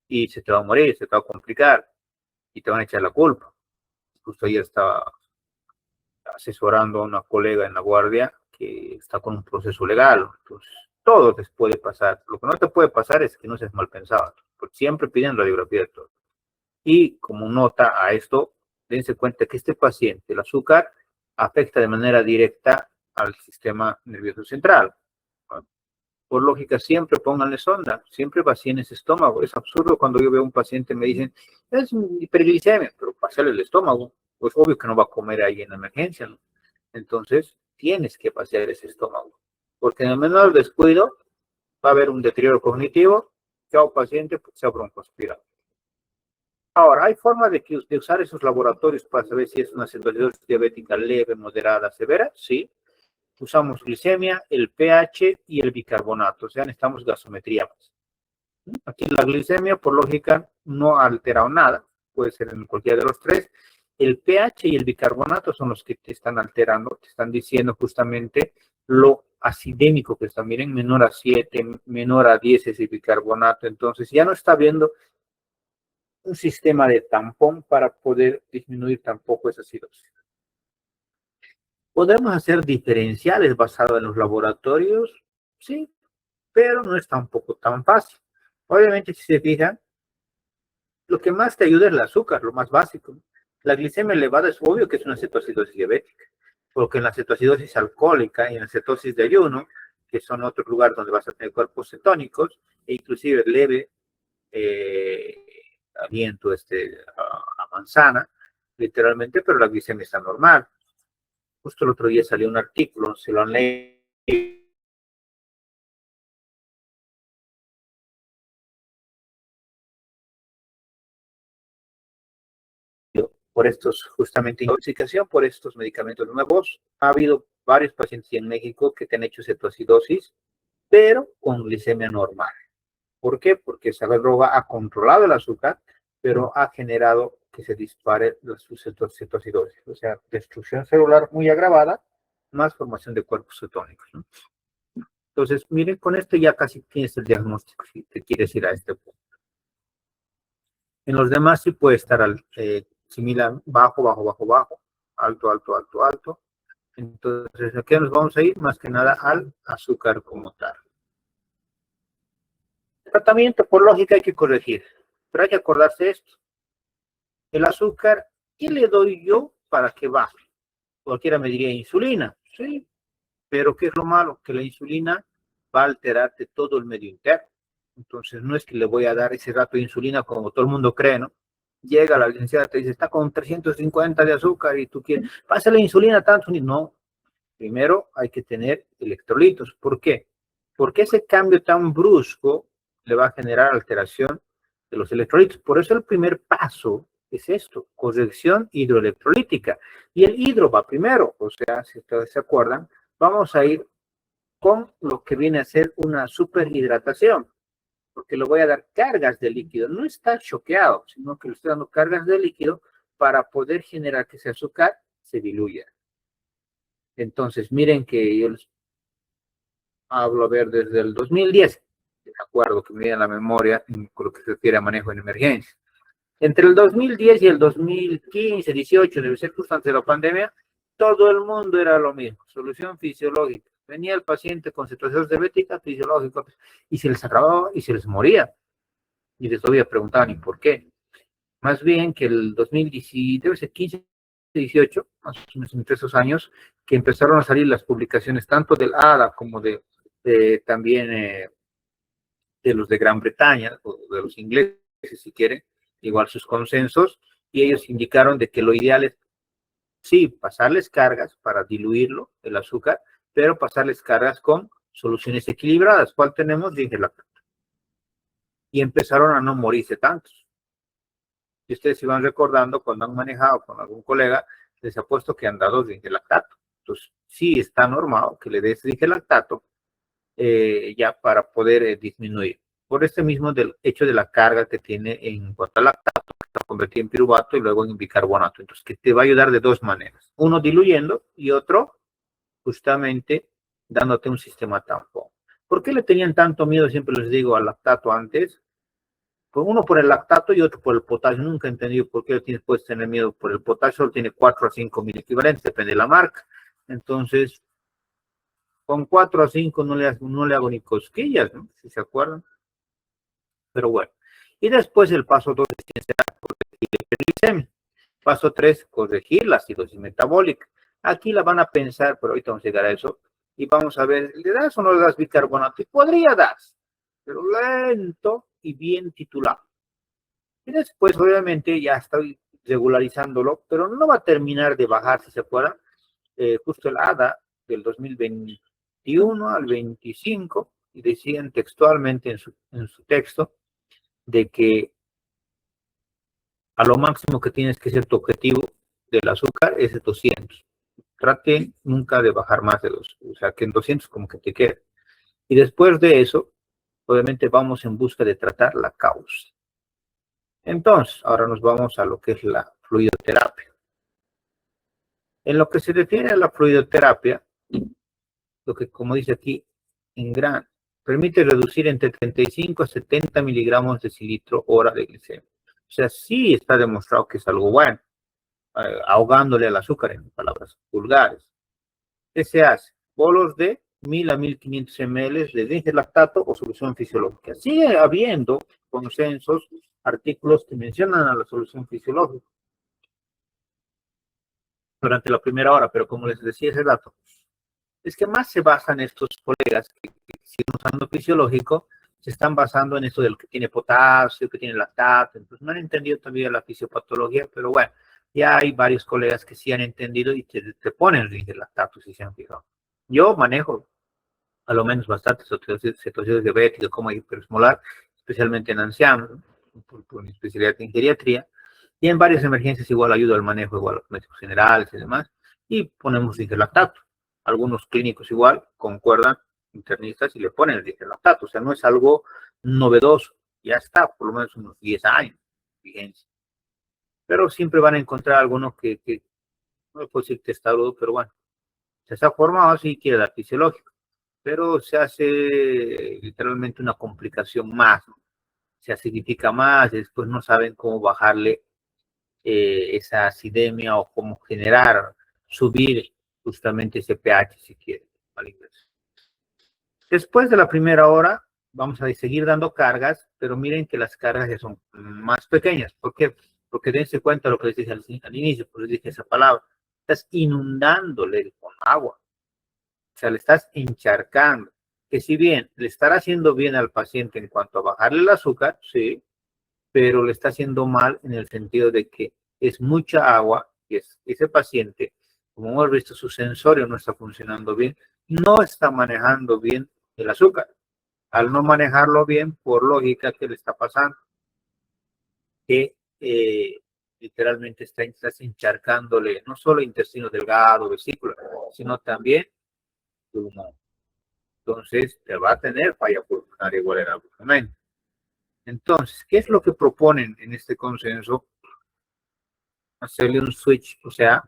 Y se te va a morir, se te va a complicar, y te van a echar la culpa. Justo ayer estaba asesorando a una colega en la guardia que está con un proceso legal, entonces todo te puede pasar. Lo que no te puede pasar es que no seas mal pensado, porque siempre piden radiografía de todo. Y como nota a esto, dense cuenta que este paciente, el azúcar, afecta de manera directa al sistema nervioso central. Por lógica, siempre pónganle sonda, siempre vacíen ese estómago. Es absurdo cuando yo veo a un paciente y me dicen, es hiperglicemia, pero vaciarle el estómago. Pues obvio que no va a comer ahí en la emergencia, ¿no? Entonces, tienes que vaciar ese estómago, porque en el menor descuido va a haber un deterioro cognitivo, chao paciente, pues, sea broncoaspirado. Ahora, ¿hay forma de usar esos laboratorios para saber si es una cetoacidosis diabética leve, moderada, severa? Sí. Usamos glicemia, el pH y el bicarbonato, o sea, necesitamos gasometría. Aquí la glicemia, por lógica, no ha alterado nada, puede ser en cualquiera de los tres. El pH y el bicarbonato son los que te están alterando, te están diciendo justamente lo acidémico que está. Miren, menor a 7, menor a 10 es el bicarbonato, entonces ya no está viendo un sistema de tampón para poder disminuir tampoco esa acidosis. ¿Podemos hacer diferenciales basados en los laboratorios? Sí, pero no es tampoco tan fácil. Obviamente, si se fijan, lo que más te ayuda es el azúcar, lo más básico. La glicemia elevada es obvio que es una cetoacidosis diabética, porque en la cetoacidosis alcohólica y en la cetosis de ayuno, que son otro lugar donde vas a tener cuerpos cetónicos, e inclusive leve aliento a manzana, literalmente, pero la glicemia está normal. Justo el otro día salió un artículo, se lo han leído, por estos, justamente, intoxicación por estos medicamentos nuevos. Ha habido varios pacientes en México que te han hecho cetoacidosis, pero con glicemia normal. ¿Por qué? Porque esa droga ha controlado el azúcar, pero ha generado que se dispare la cetoacidosis. O sea, destrucción celular muy agravada, más formación de cuerpos cetónicos, ¿no? Entonces, miren, con esto ya casi tienes el diagnóstico, si te quieres ir a este punto. En los demás sí puede estar similar, bajo, bajo, bajo, bajo, alto, alto, alto, alto. Entonces, aquí nos vamos a ir más que nada al azúcar como tal. El tratamiento, por lógica, hay que corregir, pero hay que acordarse esto. El azúcar, ¿qué le doy yo para que baje? Cualquiera me diría insulina, sí, pero ¿qué es lo malo? Que la insulina va a alterarte todo el medio interno. Entonces, no es que le voy a dar ese rato de insulina como todo el mundo cree, ¿no? Llega la licenciada, te dice, está con 350 de azúcar y tú quieres, pásale insulina tanto. No, primero hay que tener electrolitos. ¿Por qué? Porque ese cambio tan brusco le va a generar alteración de los electrolitos. Por eso el primer paso es esto, corrección hidroelectrolítica. Y el hidro va primero, o sea, si ustedes se acuerdan, vamos a ir con lo que viene a ser una superhidratación, porque le voy a dar cargas de líquido. No está choqueado, sino que le estoy dando cargas de líquido para poder generar que ese azúcar se diluya. Entonces, miren que yo les hablo a ver desde el 2010, de acuerdo que me viene a la memoria con lo que se refiere a manejo en emergencia. Entre el 2010 y el 2015, 18, debe ser justo antes de la pandemia, todo el mundo era lo mismo, solución fisiológica. Venía el paciente con situaciones diabéticas, fisiológicas, y se les acababa y se les moría. Y les todavía preguntaban, ¿y por qué? Más bien que el 2010, debe ser 15, 18, más o menos entre esos años, que empezaron a salir las publicaciones tanto del ADA como también de los de Gran Bretaña, o de los ingleses, si quieren, igual sus consensos, y ellos indicaron de que lo ideal es, sí, pasarles cargas para diluirlo, el azúcar, pero pasarles cargas con soluciones equilibradas. ¿Cuál tenemos? Dingelactato. Y empezaron a no morirse tantos. Si ustedes se van recordando, cuando han manejado con algún colega, les ha puesto que han dado dingelactato. Entonces, sí está normado que le des dingelactato ya para poder disminuir. por este mismo del hecho de la carga que tiene en cuanto al lactato, que está convertido en piruvato y luego en bicarbonato. Entonces, que te va a ayudar de dos maneras. Uno diluyendo y otro justamente dándote un sistema tampón. ¿Por qué le tenían tanto miedo, siempre les digo, al lactato antes? Pues uno por el lactato y otro por el potasio. Nunca he entendido por qué puedes tener miedo por el potasio. Solo tiene 4 a 5 mil equivalentes, depende de la marca. Entonces, con 4 a 5 no le hago ni cosquillas, ¿no? Si se acuerdan. Pero bueno. Y después el paso 2 es corregir el glicemia. Paso 3, corregir la acidosis metabólica. Aquí la van a pensar, pero ahorita vamos a llegar a eso. Y vamos a ver, ¿le das o no le das bicarbonato? Y podría dar, pero lento y bien titulado. Y después, obviamente, ya estoy regularizándolo, pero no va a terminar de bajar, si se acuerdan. Justo el ADA del 2021 al 25, y decían textualmente en su texto, de que a lo máximo que tienes que ser tu objetivo del azúcar es de 200. Trate nunca de bajar más de 2, o sea, que en 200 como que te quede. Y después de eso, obviamente vamos en busca de tratar la causa. Entonces, ahora nos vamos a lo que es la fluidoterapia. En lo que se refiere a la fluidoterapia, lo que, como dice aquí, en gran, permite reducir entre 35 a 70 miligramos de cilitro hora de glicemia. O sea, sí está demostrado que es algo bueno, ahogándole al azúcar, en palabras vulgares. ¿Qué se hace? Bolos de 1000 a 1500 ml de dislactato o solución fisiológica. Sigue habiendo consensos, artículos que mencionan a la solución fisiológica durante la primera hora, pero como les decía ese dato, es que más se basan estos colegas que siguen usando fisiológico, se están basando en eso del que tiene potasio, que tiene lactato, entonces no han entendido todavía la fisiopatología, pero bueno, ya hay varios colegas que sí han entendido y te ponen el lactato si se han fijado. Yo manejo a lo menos bastante cetosis diabética como hiperosmolar, especialmente en ancianos, ¿no? por mi especialidad en geriatría, y en varias emergencias igual ayudo al manejo, igual a los médicos generales y demás, y ponemos digelactato. Algunos clínicos igual concuerdan, internistas, y le ponen el digelactato, o sea, no es algo novedoso, ya está, por lo menos unos 10 años de vigencia. Pero siempre van a encontrar algunos que no puedo decir testarudo, pero bueno, se está formado así y quiere dar fisiológico, pero se hace literalmente una complicación más, ¿no? Se acidifica más, y después no saben cómo bajarle esa acidemia o cómo generar, subir justamente ese pH si quieren. Después de la primera hora, vamos a seguir dando cargas, pero miren que las cargas ya son más pequeñas. ¿Por qué? Porque dense cuenta lo que les dije al inicio, pues les dije esa palabra. Estás inundándole con agua. O sea, le estás encharcando. Que si bien le estará haciendo bien al paciente en cuanto a bajarle el azúcar, sí, pero le está haciendo mal en el sentido de que es mucha agua y ese paciente, como hemos visto, su sensorio no está funcionando bien, no está manejando bien el azúcar. Al no manejarlo bien, por lógica, ¿qué le está pasando? Que literalmente estás encharcándole no solo intestino delgado, vesícula, sino también pulmón. Entonces, te va a tener falla pulmonar igual en algún momento. Entonces, ¿qué es lo que proponen en este consenso? Hacerle un switch, o sea,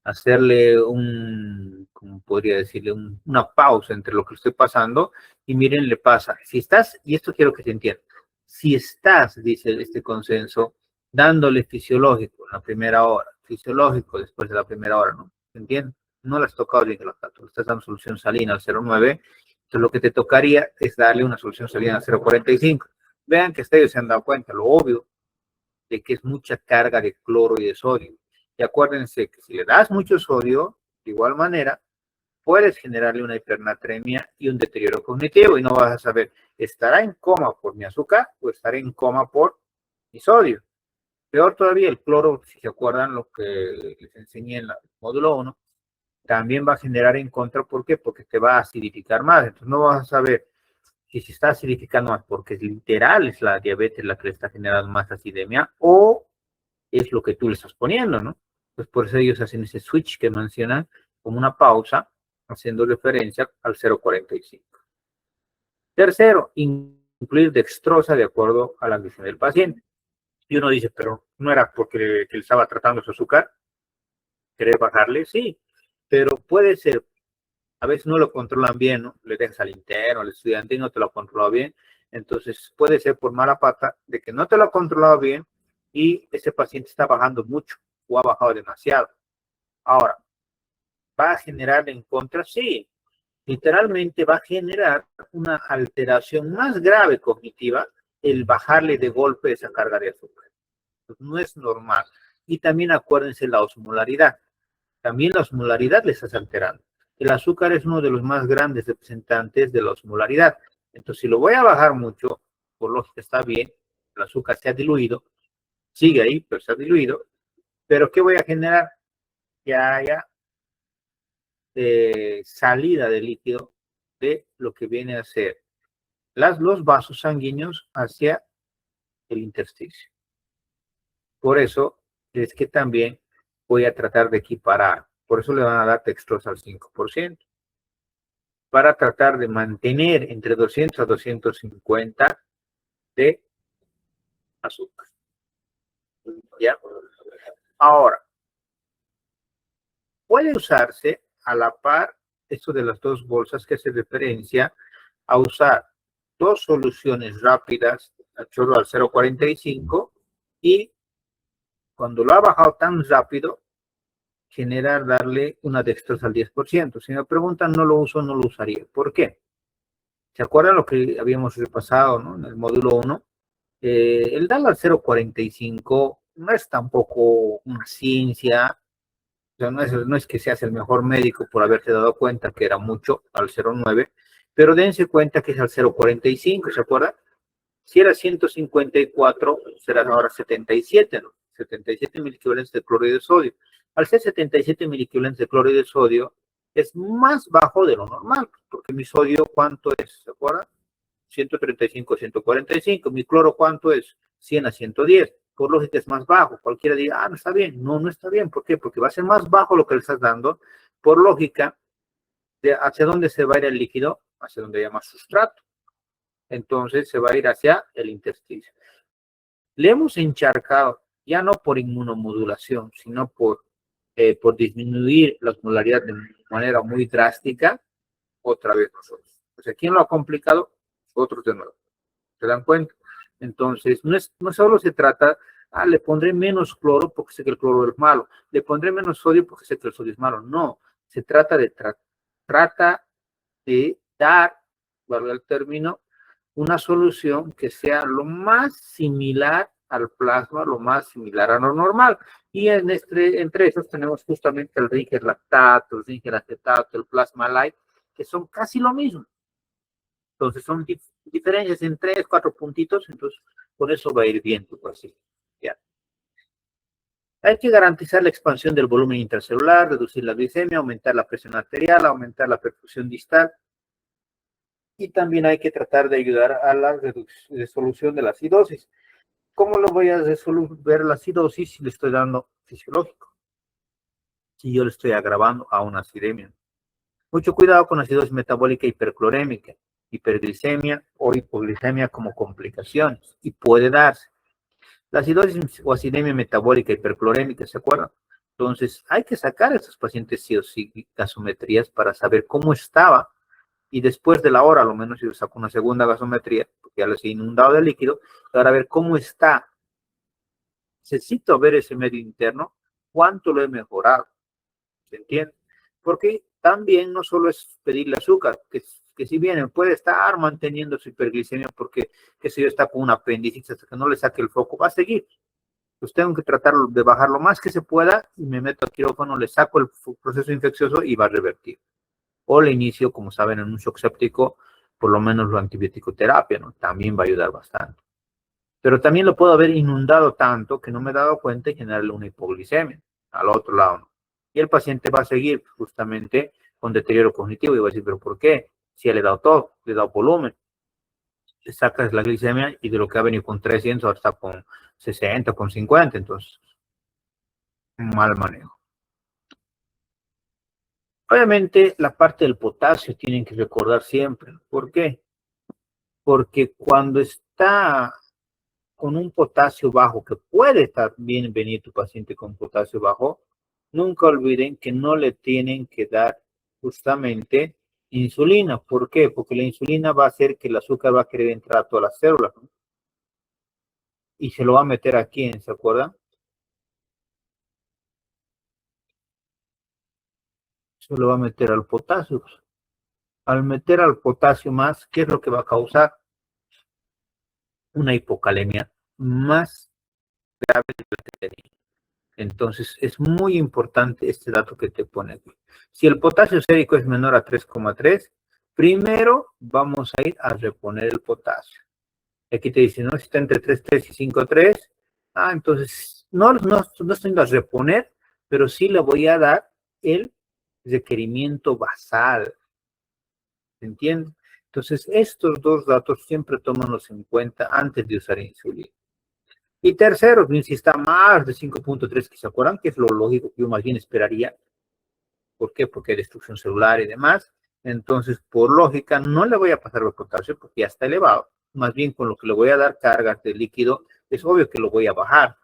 hacerle como podría decirle, una pausa entre lo que estoy pasando y miren, le pasa. Si estás, y esto quiero que se entienda, si estás, dice este consenso, dándole fisiológico en la primera hora, fisiológico después de la primera hora, ¿no? ¿Se entiende? No le has tocado bien el lactato, le estás dando solución salina al 0,9, entonces lo que te tocaría es darle una solución salina al 0,45. Vean que ustedes se han dado cuenta, lo obvio, de que es mucha carga de cloro y de sodio. Y acuérdense que si le das mucho sodio, de igual manera, puedes generarle una hipernatremia y un deterioro cognitivo y no vas a saber, ¿estará en coma por mi azúcar o estará en coma por mi sodio? Peor todavía, el cloro, si se acuerdan lo que les enseñé en el módulo 1, también va a generar en contra. ¿Por qué? Porque te va a acidificar más. Entonces no vas a saber si se está acidificando más porque es literal, es la diabetes la que le está generando más acidemia o es lo que tú le estás poniendo, ¿no? Pues por eso ellos hacen ese switch que mencionan como una pausa, haciendo referencia al 0,45. Tercero, incluir dextrosa de acuerdo a la glicemia del paciente. Y uno dice, pero no era porque él estaba tratando su azúcar, querer bajarle, sí, pero puede ser, a veces no lo controlan bien, ¿no? Le dejas al interno, al estudiante y no te lo ha controlado bien, entonces puede ser por mala pata de que no te lo ha controlado bien y ese paciente está bajando mucho o ha bajado demasiado. Ahora, ¿va a generar en contra? Sí, literalmente va a generar una alteración más grave cognitiva el bajarle de golpe esa carga de azúcar. Pues no es normal. Y también acuérdense la osmolaridad. También la osmolaridad les está alterando. El azúcar es uno de los más grandes representantes de la osmolaridad. Entonces, si lo voy a bajar mucho, por lógica está bien, el azúcar se ha diluido, sigue ahí, pero se ha diluido. Pero ¿qué voy a generar? Que haya salida de líquido de lo que viene a ser los vasos sanguíneos hacia el intersticio. Por eso es que también voy a tratar de equiparar. Por eso le van a dar dextrosa al 5%. Para tratar de mantener entre 200 a 250 de azúcar. ¿Ya? Ahora, puede usarse a la par esto de las dos bolsas que hace referencia a usar dos soluciones rápidas a chorro al 0,45 y cuando lo ha bajado tan rápido, generar darle una dextrosa al 10%. Si me preguntan, no lo uso, no lo usaría. ¿Por qué? ¿Se acuerdan lo que habíamos repasado, ¿no? En el módulo 1? El darle al 0,45 no es tampoco una ciencia, o sea, no es que seas el mejor médico por haberte dado cuenta que era mucho al 0,9, pero dense cuenta que es al 0,45, ¿se acuerdan? Si era 154, será ahora 77, ¿no? 77 miliequivalentes de cloruro de sodio. Al ser 77 miliequivalentes de cloruro de sodio, es más bajo de lo normal, porque mi sodio, ¿cuánto es? ¿Se acuerdan? 135 a 145. Mi cloro, ¿cuánto es? 100 a 110. Por lógica es más bajo. Cualquiera diga, no está bien. No, no está bien. ¿Por qué? Porque va a ser más bajo lo que le estás dando. Por lógica, ¿hacia dónde se va a ir el líquido? Hacia donde llama sustrato. Entonces se va a ir hacia el intersticio. Le hemos encharcado, ya no por inmunomodulación, sino por disminuir la osmolaridad de manera muy drástica, otra vez nosotros. O sea, ¿quién lo ha complicado? Otros de nuevo. ¿Se dan cuenta? Entonces, no solo se trata, le pondré menos cloro porque sé que el cloro es malo, le pondré menos sodio porque sé que el sodio es malo. No, se trata de, trata de dar, valga el término, una solución que sea lo más similar al plasma, lo más similar a lo normal. Y entre esos tenemos justamente el Ringer lactato, el Ringer acetato, el plasma light, que son casi lo mismo. Entonces son diferencias en 3, 4 puntitos, entonces por eso va a ir bien tu paciente. Ya. Hay que garantizar la expansión del volumen intracelular, reducir la glicemia, aumentar la presión arterial, aumentar la perfusión distal. Y también hay que tratar de ayudar a la resolución de la acidosis. ¿Cómo lo voy a resolver la acidosis si le estoy dando fisiológico? Si yo le estoy agravando a una acidemia. Mucho cuidado con acidosis metabólica hiperclorémica, hiperglicemia o hipoglicemia como complicaciones. Y puede darse. La acidosis o acidemia metabólica hiperclorémica, ¿se acuerdan? Entonces, hay que sacar a estos pacientes sí o sí gasometrías para saber cómo estaba. Y después de la hora, a lo menos yo saco una segunda gasometría, porque ya les he inundado de líquido, para ver cómo está. Necesito ver ese medio interno, cuánto lo he mejorado. ¿Se entiende? Porque también no solo es pedirle azúcar, que si bien puede estar manteniendo su hiperglicemia porque, que si yo está con un apéndice, hasta que no le saque el foco, va a seguir. Pues tengo que tratar de bajar lo más que se pueda y me meto al quirófano, le saco el proceso infeccioso y va a revertir. O le inicio, como saben, en un shock séptico, por lo menos la antibiótico terapia, ¿no? También va a ayudar bastante. Pero también lo puedo haber inundado tanto que no me he dado cuenta y generarle una hipoglicemia al otro lado, ¿no? Y el paciente va a seguir justamente con deterioro cognitivo y va a decir, ¿pero por qué? Si ya le he dado todo, le he dado volumen, le sacas la glicemia y de lo que ha venido con 300 ahora está con 60, con 50, entonces, mal manejo. Obviamente, la parte del potasio tienen que recordar siempre. ¿Por qué? porque cuando está con un potasio bajo, que puede estar bien venir tu paciente con potasio bajo, nunca olviden que no le tienen que dar justamente insulina. ¿Por qué? Porque la insulina va a hacer que el azúcar va a querer entrar a todas las células, ¿no? Y se lo va a meter aquí, ¿se acuerdan? Se lo va a meter al potasio. Al meter al potasio más, ¿qué es lo que va a causar? Una hipocalemia más grave de la que tenía. Entonces, es muy importante este dato que te pone aquí. Si el potasio sérico es menor a 3,3, primero vamos a ir a reponer el potasio. Aquí te dice, no, si está entre 3,3 y 5,3, entonces no estoy yendo a reponer, pero sí le voy a dar el requerimiento basal. ¿Se entiende? Entonces, estos dos datos siempre tómanos en cuenta antes de usar insulina. Y tercero, si está más de 5,3, que se acuerdan, que es lo lógico que yo más bien esperaría. ¿Por qué? Porque hay destrucción celular y demás. Entonces, por lógica, no le voy a pasar el potasio porque ya está elevado. Más bien, con lo que le voy a dar cargas de líquido, es obvio que lo voy a bajar.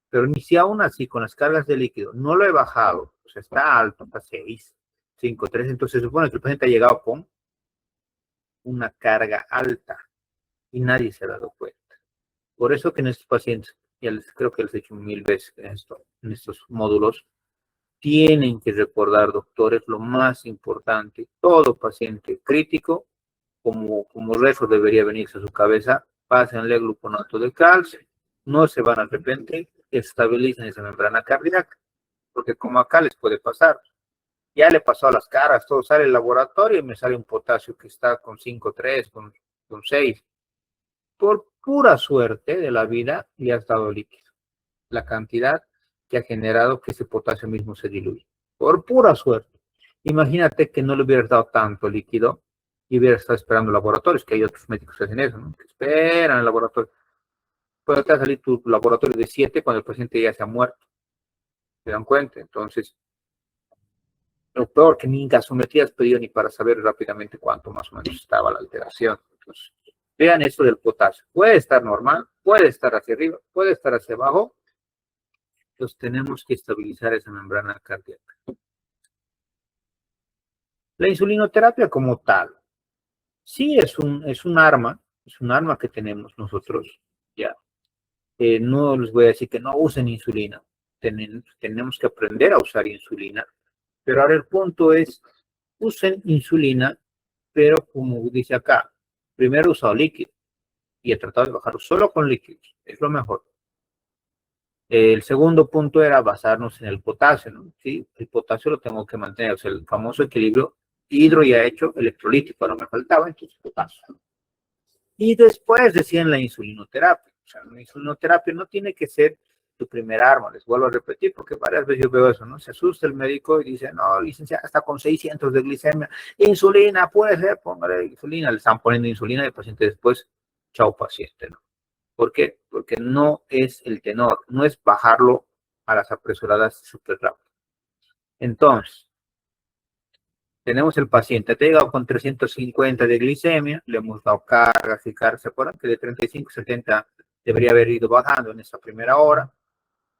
Pero ni si aún así, con las cargas de líquido, no lo he bajado, o sea, está alto, está 6, 5,3, entonces se supone que el paciente ha llegado con una carga alta y nadie se ha dado cuenta. Por eso que en estos pacientes, ya les creo que les he dicho 1000 veces en estos módulos, tienen que recordar, doctores, lo más importante, todo paciente crítico, como rezo debería venirse a su cabeza, pásenle gluconato de calcio, no se van a arrepentir, estabilicen esa membrana cardíaca, porque como acá les puede pasar, ya le pasó a las caras, todo sale el laboratorio y me sale un potasio que está con 5,3, con 6. Por pura suerte de la vida, le has dado líquido. La cantidad que ha generado que ese potasio mismo se diluye. Por pura suerte. Imagínate que no le hubieras dado tanto líquido y hubieras estado esperando laboratorios, que hay otros médicos que hacen eso, ¿no? Que esperan el laboratorio. Puede salir tu laboratorio de 7 cuando el paciente ya se ha muerto. ¿Se dan cuenta? Entonces, lo peor que ni gasometrías pedido ni para saber rápidamente cuánto más o menos estaba la alteración. Entonces, vean esto del potasio. Puede estar normal, puede estar hacia arriba, puede estar hacia abajo. Entonces, tenemos que estabilizar esa membrana cardíaca. La insulinoterapia como tal, sí es un arma que tenemos nosotros, ya. No les voy a decir que no usen insulina. Tenemos que aprender a usar insulina. Pero ahora el punto es, usen insulina, pero como dice acá, primero he usado líquido y he tratado de bajarlo solo con líquidos. Es lo mejor. El segundo punto era basarnos en el potasio, ¿no? Sí, el potasio lo tengo que mantener, o sea, el famoso equilibrio hidro ya hecho electrolítico, no me faltaba, entonces potasio. Y después decían la insulinoterapia. O sea, la insulinoterapia no tiene que ser tu primer arma, les vuelvo a repetir, porque varias veces yo veo eso, ¿no? Se asusta el médico y dice, no, licenciada, está con 600 de glicemia, insulina, puede ser, póngale insulina, le están poniendo insulina y el paciente después, chao paciente, ¿no? ¿Por qué? Porque no es el tenor, no es bajarlo a las apresuradas súper rápido. Entonces, tenemos el paciente, te ha llegado con 350 de glicemia, le hemos dado cargas y cargas, ¿se acuerdan? Que de 35 a 70 debería haber ido bajando en esa primera hora.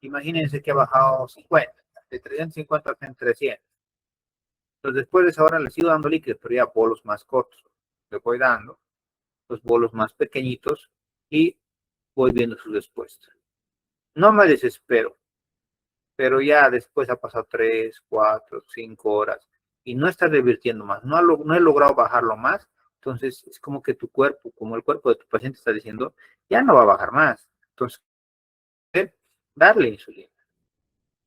Imagínense que ha bajado 50, de 350 a 300. Entonces, después de esa hora le sigo dando líquidos, pero ya bolos más cortos. Le voy dando los bolos más pequeñitos y voy viendo su respuesta. No me desespero, pero ya después ha pasado 3, 4, 5 horas y no está revirtiendo más, no he logrado bajarlo más, entonces es como que tu cuerpo, como el cuerpo de tu paciente está diciendo, ya no va a bajar más. Entonces, darle insulina,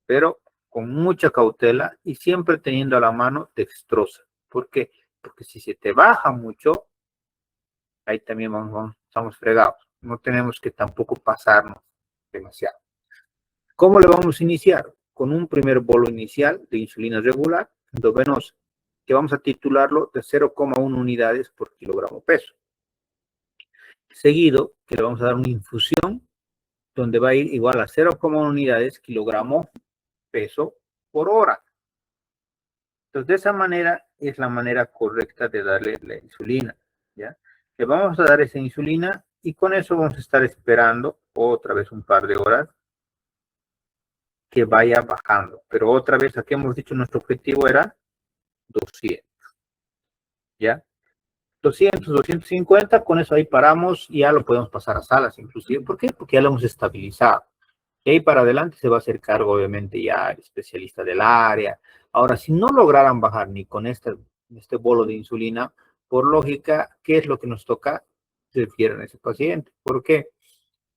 pero con mucha cautela y siempre teniendo a la mano dextrosa. ¿Por qué? Porque si se te baja mucho, ahí también estamos fregados. No tenemos que tampoco pasarnos demasiado. ¿Cómo le vamos a iniciar? Con un primer bolo inicial de insulina regular, endovenosa, que vamos a titularlo de 0,1 unidades por kilogramo peso. Seguido, que le vamos a dar una infusión, donde va a ir igual a 0,1 unidades kilogramo peso por hora. Entonces, de esa manera es la manera correcta de darle la insulina, ¿ya? Le vamos a dar esa insulina y con eso vamos a estar esperando otra vez un par de horas que vaya bajando. Pero otra vez, aquí hemos dicho nuestro objetivo era 200, ¿ya? 200, 250, con eso ahí paramos y ya lo podemos pasar a salas inclusive. ¿Por qué? Porque ya lo hemos estabilizado. Y ahí para adelante se va a hacer cargo, obviamente, ya el especialista del área. Ahora, si no lograran bajar ni con este bolo de insulina, por lógica, ¿qué es lo que nos toca? Refieren a ese paciente. ¿Por qué?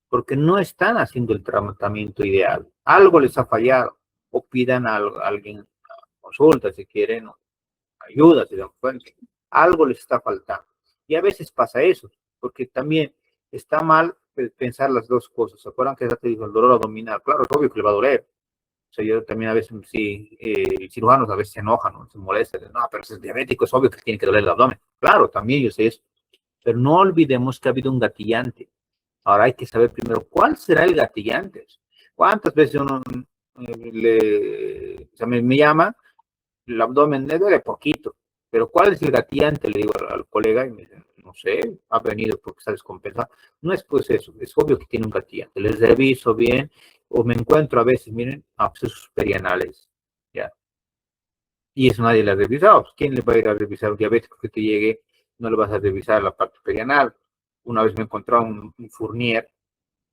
Porque no están haciendo el tratamiento ideal. Algo les ha fallado. O pidan a alguien consulta si quieren, o ayuda si dan cuenta. Algo les está faltando. Y a veces pasa eso, porque también está mal pensar las dos cosas. ¿Se acuerdan que ya te dijo el dolor abdominal? Claro, es obvio que le va a doler. O sea, yo también a veces, sí, cirujanos a veces se enojan, ¿no? Se molestan. No, pero si es diabético, es obvio que tiene que doler el abdomen. Claro, también yo sé eso. Pero no olvidemos que ha habido un gatillante. Ahora hay que saber primero cuál será el gatillante. ¿Cuántas veces uno o sea, me llama, el abdomen me duele poquito, pero ¿cuál es el gatillante? Le digo al colega y me dice, no sé, ha venido porque está descompensado. No es pues eso, es obvio que tiene un gatillante. Les reviso bien o me encuentro a veces, miren, abscesos perianales, ¿ya? Y eso nadie le ha revisado. ¿Quién le va a ir a revisar un diabético que te llegue? No le vas a revisar la parte perianal. Una vez me encontré un Fournier,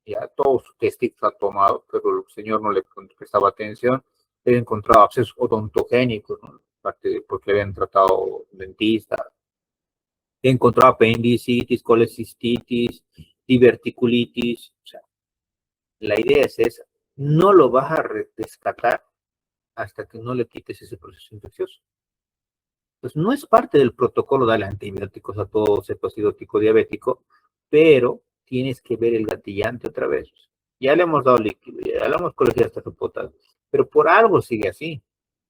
ya todo su testículo ha tomado, pero el señor no le prestaba atención. He encontrado abscesos odontogénicos, ¿no? Porque le habían tratado dentista. He encontrado apendicitis, colecistitis, diverticulitis. O sea, la idea es esa. No lo vas a rescatar hasta que no le quites ese proceso infeccioso. Pues no es parte del protocolo darle antibióticos a todo cetoacidótico diabético, pero tienes que ver el gatillante otra vez. Ya le hemos dado líquido, ya le hemos corregido hasta su potasio, pero por algo sigue así.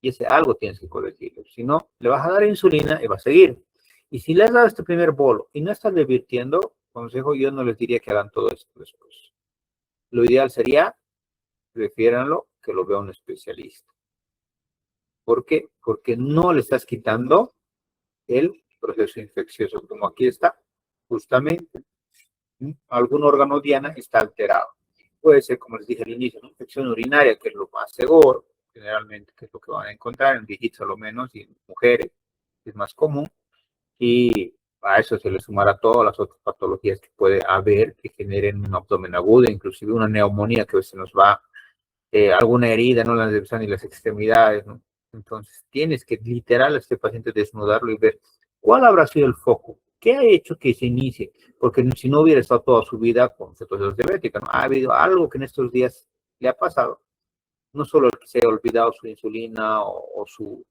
Y ese algo tienes que corregirlo. Si no, le vas a dar insulina y va a seguir. Y si le has dado este primer bolo y no estás revirtiendo, consejo, yo no les diría que hagan todo esto después. Lo ideal sería, refiéranlo, que lo vea un especialista. ¿Por qué? Porque no le estás quitando el proceso infeccioso, como aquí está, justamente, algún órgano diana está alterado. Puede ser, como les dije al inicio, una infección urinaria, que es lo más seguro, generalmente, que es lo que van a encontrar en viejitos a lo menos, y en mujeres, es más común, y a eso se le sumará todas las otras patologías que puede haber que generen un abdomen agudo, inclusive una neumonía que a veces nos va, alguna herida, no las ni las extremidades, ¿no? Entonces, tienes que literal a este paciente desnudarlo y ver cuál habrá sido el foco, qué ha hecho que se inicie, porque si no hubiera estado toda su vida con cetosis diabética, ¿no? Ha habido algo que en estos días le ha pasado, no solo el que se haya olvidado su insulina o su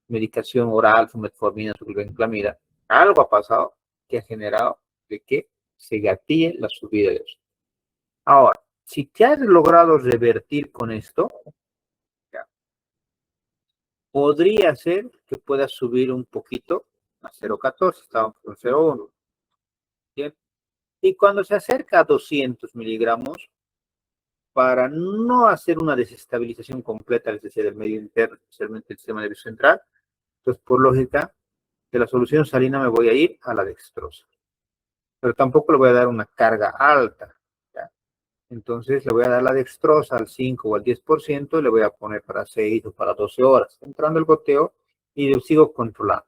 medicación oral, su metformina, su glibenclamida, algo ha pasado que ha generado de que se gatille la subida de eso. Ahora, si te has logrado revertir con esto, podría ser que puedas subir un poquito a 0,14, estábamos con 0,1. ¿Bien? Y cuando se acerca a 200 miligramos, para no hacer una desestabilización completa, es decir, del medio interno, especialmente el sistema nervioso central, entonces por lógica, de la solución salina me voy a ir a la dextrosa. Pero tampoco le voy a dar una carga alta, ¿ya? Entonces le voy a dar la dextrosa al 5 o al 10%, le voy a poner para 6 o para 12 horas, entrando el goteo y sigo controlando.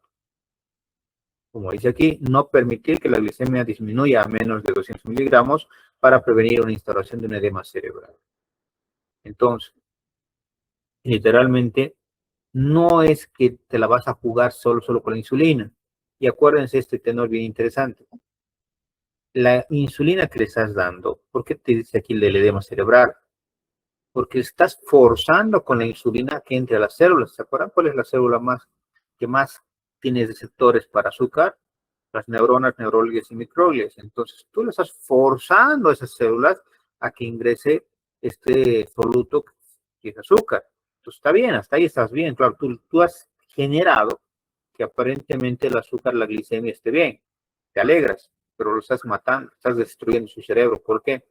Como dice aquí, no permitir que la glicemia disminuya a menos de 200 miligramos para prevenir una instauración de un edema cerebral. Entonces, literalmente, no es que te la vas a jugar solo con la insulina. Y acuérdense este tenor bien interesante. La insulina que le estás dando, ¿por qué te dice aquí el del edema cerebral? Porque estás forzando con la insulina que entre a las células. ¿Se acuerdan cuál es la célula que más tiene receptores para azúcar? Las neuronas, neuroglias y microglias. Entonces, tú le estás forzando a esas células a que ingrese este soluto que es azúcar. Entonces, está bien, hasta ahí estás bien. Claro, tú has generado que aparentemente el azúcar, la glicemia esté bien. Te alegras, pero lo estás matando, estás destruyendo su cerebro. ¿Por qué?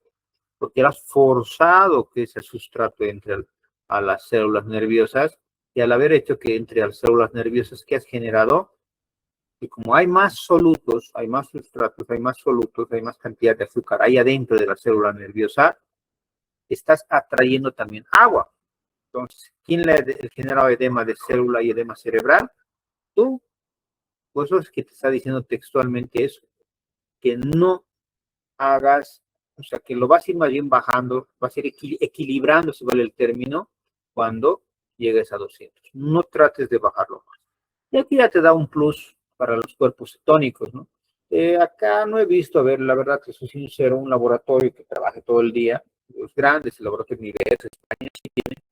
Porque has forzado que ese sustrato entre a las células nerviosas y al haber hecho que entre a las células nerviosas que has generado, Y como hay más solutos, hay más sustratos, hay más solutos, hay más cantidad de azúcar ahí adentro de la célula nerviosa, estás atrayendo también agua. Entonces, ¿quién le ha generado edema de célula y edema cerebral? Tú. Pues eso es que te está diciendo textualmente eso, que no hagas, o sea, que lo vas a ir más bien bajando, vas a ir equilibrando, si vale el término, cuando llegues a 200. No trates de bajarlo más. Y aquí ya te da un plus para los cuerpos cetónicos, ¿no? Acá no he visto, a ver, la verdad que soy sincero, un laboratorio que trabaje todo el día, los grandes, el laboratorio Universo, España, sí tiene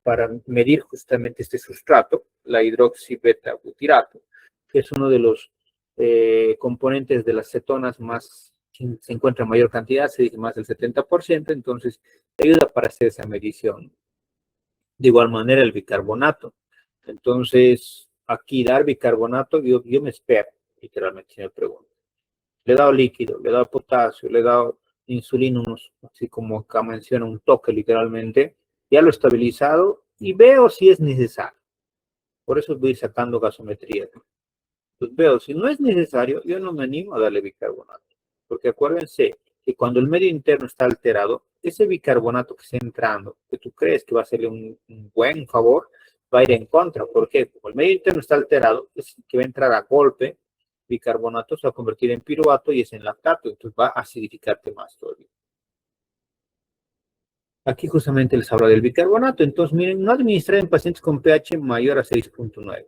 para medir justamente este sustrato, la hidroxibeta-butirato, que es uno de los componentes de las cetonas más, se encuentra en mayor cantidad, se dice más del 70%, entonces te ayuda para hacer esa medición. De igual manera el bicarbonato. Entonces, aquí dar bicarbonato, yo me espero, literalmente, si me pregunto. Le he dado líquido, le he dado potasio, le he dado insulina, así como acá menciona, un toque literalmente, ya lo he estabilizado y veo si es necesario. Por eso voy sacando gasometría. Pues veo, si no es necesario, yo no me animo a darle bicarbonato. Porque acuérdense que cuando el medio interno está alterado, ese bicarbonato que está entrando, que tú crees que va a hacerle un buen favor, va a ir en contra. ¿Por qué? Como el medio interno está alterado, es que va a entrar a golpe, bicarbonato se va a convertir en piruvato y es en lactato, entonces va a acidificarte más todavía. Aquí justamente les habla del bicarbonato, entonces miren, no administrar en pacientes con pH mayor a 6.9.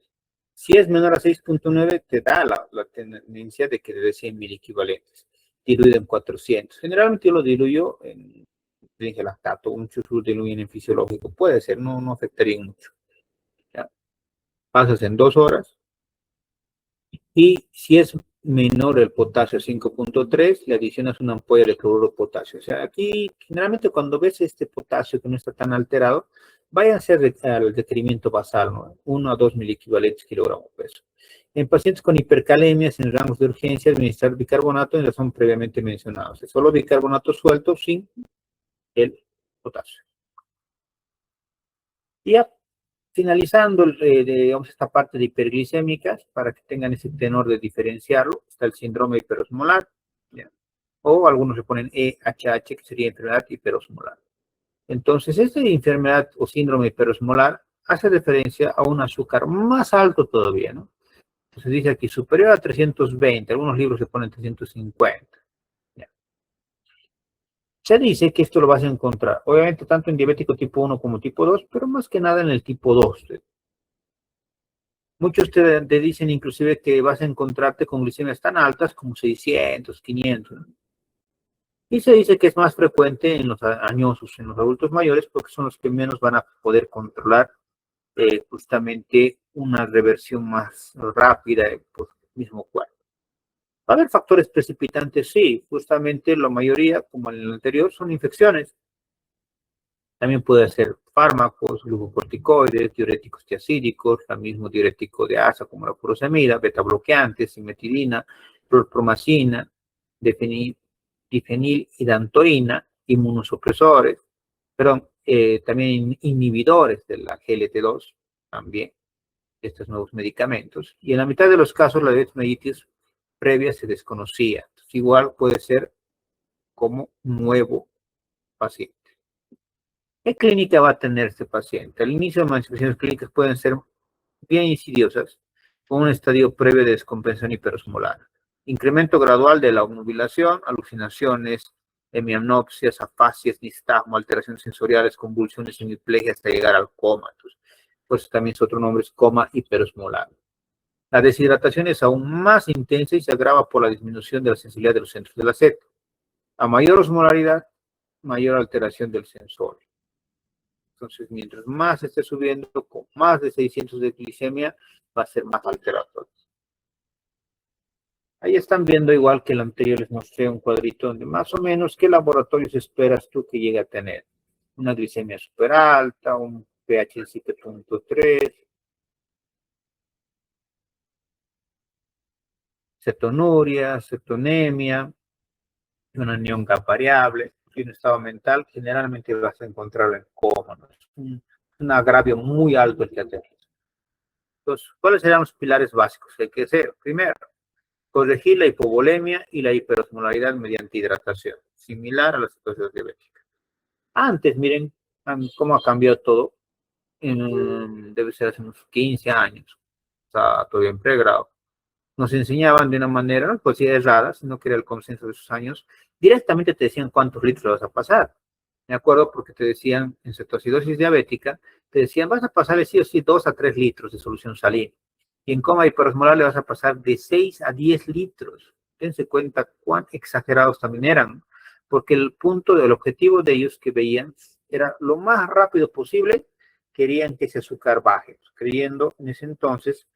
Si es menor a 6.9, te da la tendencia de que debe ser en equivalentes, diluido en 400. Generalmente yo lo diluyo en lactato, muchos lo diluyen en fisiológico, puede ser, no afectaría mucho. ¿Ya? Pasas en 2 horas, y si es menor el potasio 5.3, le adicionas una ampolla de cloruro de potasio. O sea, aquí generalmente cuando ves este potasio que no está tan alterado, váyanse al requerimiento basal, ¿no? 1 a 2 miliequivalentes kilogramo peso. En pacientes con hipercalemias en rangos de urgencia, administrar bicarbonato en razón previamente mencionados. Solo bicarbonato suelto sin el potasio. Y ya finalizando, digamos, esta parte de hiperglicémicas, para que tengan ese tenor de diferenciarlo, está el síndrome hiperosmolar, ¿ya? O algunos le ponen EHH, que sería enfermedad hiperosmolar. Entonces, esta enfermedad o síndrome hiperosmolar hace referencia a un azúcar más alto todavía, ¿no? Se dice aquí superior a 320, algunos libros se ponen 350. ¿Ya? Se dice que esto lo vas a encontrar, obviamente, tanto en diabético tipo 1 como tipo 2, pero más que nada en el tipo 2. Muchos te dicen inclusive que vas a encontrarte con glicemias tan altas como 600, 500. ¿No? Y se dice que es más frecuente en los añosos, en los adultos mayores, porque son los que menos van a poder controlar justamente una reversión más rápida por el mismo cuerpo. ¿Va a haber factores precipitantes? Sí, justamente la mayoría, como en el anterior, son infecciones. También puede ser fármacos, glucocorticoides, diuréticos tiacídicos, el mismo diurético de asa como la furosemida, beta-bloqueantes, simetidina, clorpromacina, difenilhidantoína, inmunosupresores, perdón, también inhibidores de la GLT2, también estos nuevos medicamentos. Y en la mitad de los casos la diabetes previa se desconocía. Entonces, igual puede ser como nuevo paciente. ¿Qué clínica va a tener este paciente? Al inicio, las manifestaciones clínicas pueden ser bien insidiosas, con un estadio previo de descompensación hiperosmolar. Incremento gradual de la obnubilación, alucinaciones, hemianopsias, afasias, nistagmo, alteraciones sensoriales, convulsiones, hemiplegia hasta llegar al coma. Entonces, pues también su otro nombre es coma hiperosmolar. La deshidratación es aún más intensa y se agrava por la disminución de la sensibilidad de los centros de la sed. A mayor osmolaridad, mayor alteración del sensor. Entonces, mientras más esté subiendo, con más de 600 de glicemia, va a ser más alterado. Ahí están viendo, igual que el anterior, les mostré un cuadrito donde más o menos qué laboratorios esperas tú que llegue a tener. Una glicemia súper alta, un pH de 7.3, cetonuria, cetonemia, una anión variable, y un estado mental, generalmente vas a encontrarlo en coma, ¿no? Es un agravio muy alto el que tenemos. Entonces, ¿cuáles serían los pilares básicos que hay que hacer? Primero, corregir la hipovolemia y la hiperosmolaridad mediante hidratación, similar a la situación diabética. Antes, miren cómo ha cambiado todo. Debe ser hace unos 15 años, o sea, todavía en pregrado. Nos enseñaban de una manera, no pues sí errada, sino que era el consenso de esos años, directamente te decían cuántos litros vas a pasar. Me acuerdo porque te decían en cetoacidosis diabética, te decían vas a pasarle sí o sí 2 a 3 litros de solución salina. Y en coma hiperosmolar le vas a pasar de 6 a 10 litros. Dense cuenta cuán exagerados también eran, porque el punto del objetivo de ellos que veían era lo más rápido posible, querían que ese azúcar baje, creyendo en ese entonces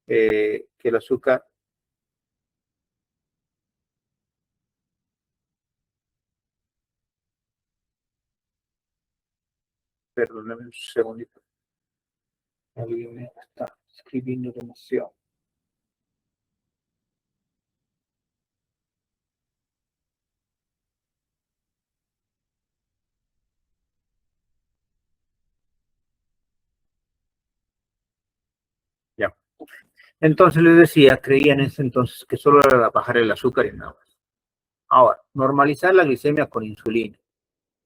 que el azúcar. Perdóname un segundito. Alguien me está escribiendo demasiado. Ya. Entonces les decía, creían en ese entonces que solo era bajar el azúcar y nada más. Ahora, normalizar la glicemia con insulina,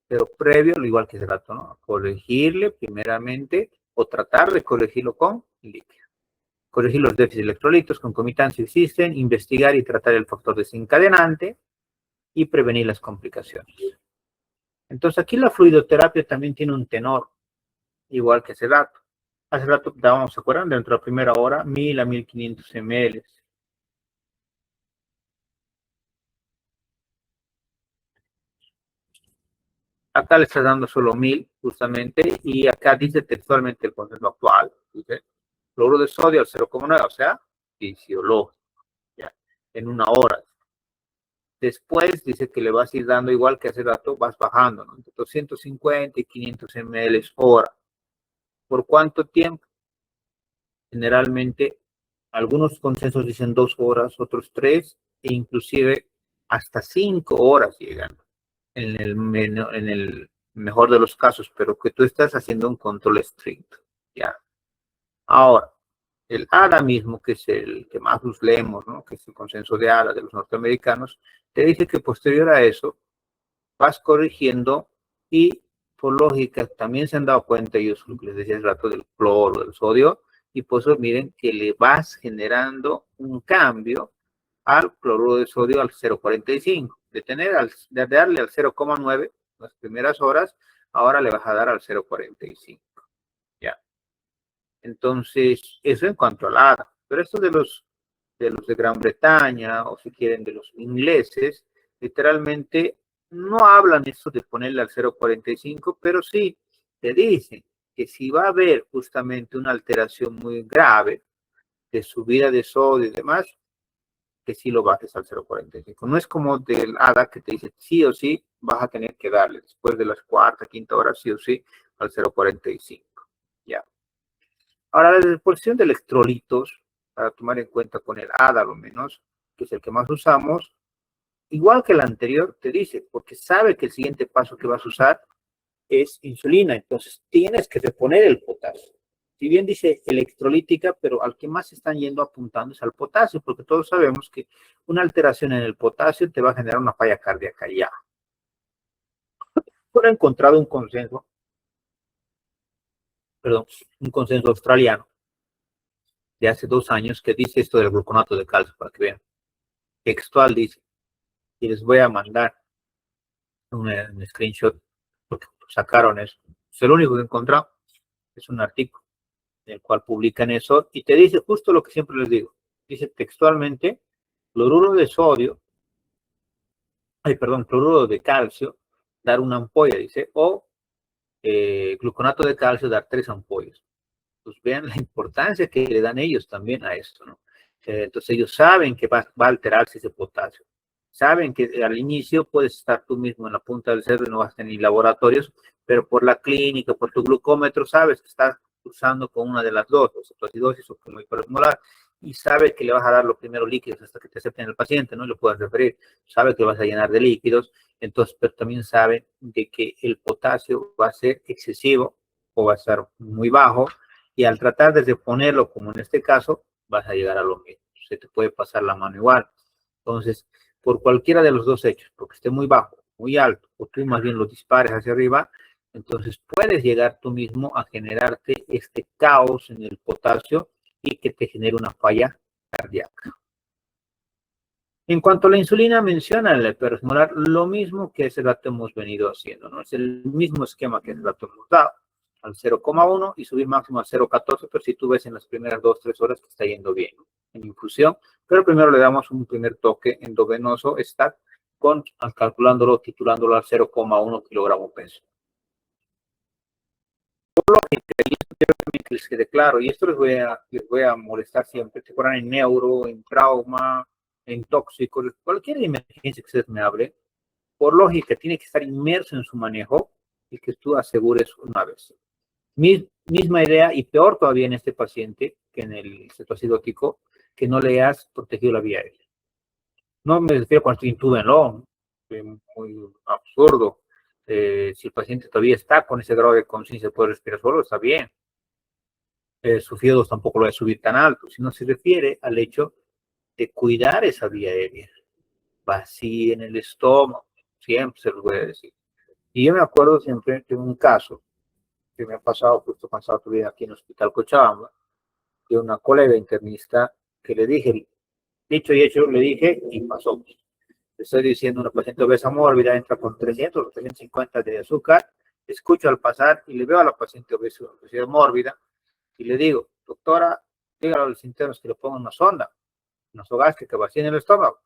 pero previo, lo igual que ese rato, ¿no? Corregirle primeramente o tratar de corregirlo con líquido. Corregir los déficits electrolitos concomitantes si existen, investigar y tratar el factor desencadenante y prevenir las complicaciones. Entonces aquí la fluidoterapia también tiene un tenor, igual que ese rato. Hace rato dábamos, ¿se acuerdan? Dentro de la primera hora, 1000 a 1500 ml. Acá le está dando solo 1000, justamente, y acá dice textualmente el concepto actual. Dice, cloruro de sodio al 0,9, o sea, fisiológico, ya, en una hora. Después dice que le vas a ir dando igual que hace rato, vas bajando, ¿no? Entre 250 y 500 ml hora. ¿Por cuánto tiempo? Generalmente, algunos consensos dicen 2 horas, otros 3, e inclusive hasta 5 horas llegan en el mejor de los casos, pero que tú estás haciendo un control estricto. ¿Ya? Ahora, el ADA mismo, que es el que más nos leemos, ¿no? Que es el consenso de ADA de los norteamericanos, te dice que posterior a eso vas corrigiendo y por lógica también se han dado cuenta ellos, lo que les decía hace rato del cloro, del sodio, y por eso miren que le vas generando un cambio al cloruro de sodio al 0,45. De darle al 0,9 las primeras horas, ahora le vas a dar al 0,45. ¿Ya? Entonces, eso en cuanto al ADA. Pero esto de Gran Bretaña, o si quieren de los ingleses, literalmente no hablan esto de ponerle al 0,45, pero sí te dicen que si va a haber justamente una alteración muy grave de subida de sodio y demás, que sí lo bajes al 0,45. No es como del ADA que te dice sí o sí vas a tener que darle después de las cuarta, quinta horas, sí o sí al 0,45. Ya. Ahora, la disposición de electrolitos, para tomar en cuenta con el ADA a lo menos, que es el que más usamos, igual que el anterior, te dice, porque sabe que el siguiente paso que vas a usar es insulina, entonces tienes que reponer el potasio. Si bien dice electrolítica, pero al que más están yendo apuntando es al potasio, porque todos sabemos que una alteración en el potasio te va a generar una falla cardíaca ya. Pero he encontrado un consenso, perdón, un consenso australiano de hace 2 años que dice esto del gluconato de calcio, para que vean. Textual dice, y les voy a mandar un screenshot, porque sacaron eso. Es el único que he encontrado, es un artículo en el cual publican eso, y te dice justo lo que siempre les digo. Dice textualmente, cloruro de sodio, cloruro de calcio, dar una ampolla, dice, o gluconato de calcio, dar 3 ampollas. Pues vean la importancia que le dan ellos también a esto, ¿no? Entonces ellos saben que va a alterarse ese potasio. Saben que al inicio puedes estar tú mismo en la punta del cerro y no vas a tener laboratorios, pero por la clínica, por tu glucómetro, sabes que estás usando con una de las dos, o cetoacidosis o como hiperosmolar, y sabes que le vas a dar los primeros líquidos hasta que te acepten el paciente, ¿no? Y lo puedes referir. Sabe que vas a llenar de líquidos, entonces, pero también saben de que el potasio va a ser excesivo o va a estar muy bajo, Y al tratar de reponerlo, como en este caso, vas a llegar a lo mismo. Se te puede pasar la mano igual. Entonces, por cualquiera de los dos hechos, porque esté muy bajo, muy alto, o tú más bien lo dispares hacia arriba, entonces puedes llegar tú mismo a generarte este caos en el potasio y que te genere una falla cardíaca. En cuanto a la insulina, menciona en el hiperosmolar lo mismo que ese rato hemos venido haciendo, ¿no? Es el mismo esquema que ese rato hemos dado, al 0,1 y subir máximo a 0,14, pero si tú ves en las primeras 2-3 horas que está yendo bien, ¿no? En infusión, pero primero le damos un primer toque endovenoso, STAT, calculándolo, titulándolo al 0,1 kilogramo peso. Que les quede claro, y esto les voy a molestar siempre, que fueran en neuro, en trauma, en tóxicos, cualquier emergencia que ustedes me hable, por lógica tiene que estar inmerso en su manejo y que tú asegures una vez. Misma idea y peor todavía en este paciente que en el cetoacidótico, que no le has protegido la vía aérea. No me refiero cuando estoy intúbenlo, muy absurdo. Si el paciente todavía está con ese grado de conciencia, puede respirar solo, está bien. Su FIO2 tampoco lo va a subir tan alto, sino se refiere al hecho de cuidar esa vía aérea. Vacía en el estómago, siempre se lo voy a decir. Y yo me acuerdo siempre de un caso que me ha pasado justo cuando estaba todavía aquí en el Hospital Cochabamba, de una colega internista que le dije, dicho y hecho, le dije y pasó. Le estoy diciendo, una paciente obesa mórbida entra con 300 o 350 de azúcar, escucho al pasar y le veo a la paciente obesa mórbida y le digo, doctora, dígale a los internos que le pongan una sonda, una sogástrica que vacíe en el estómago.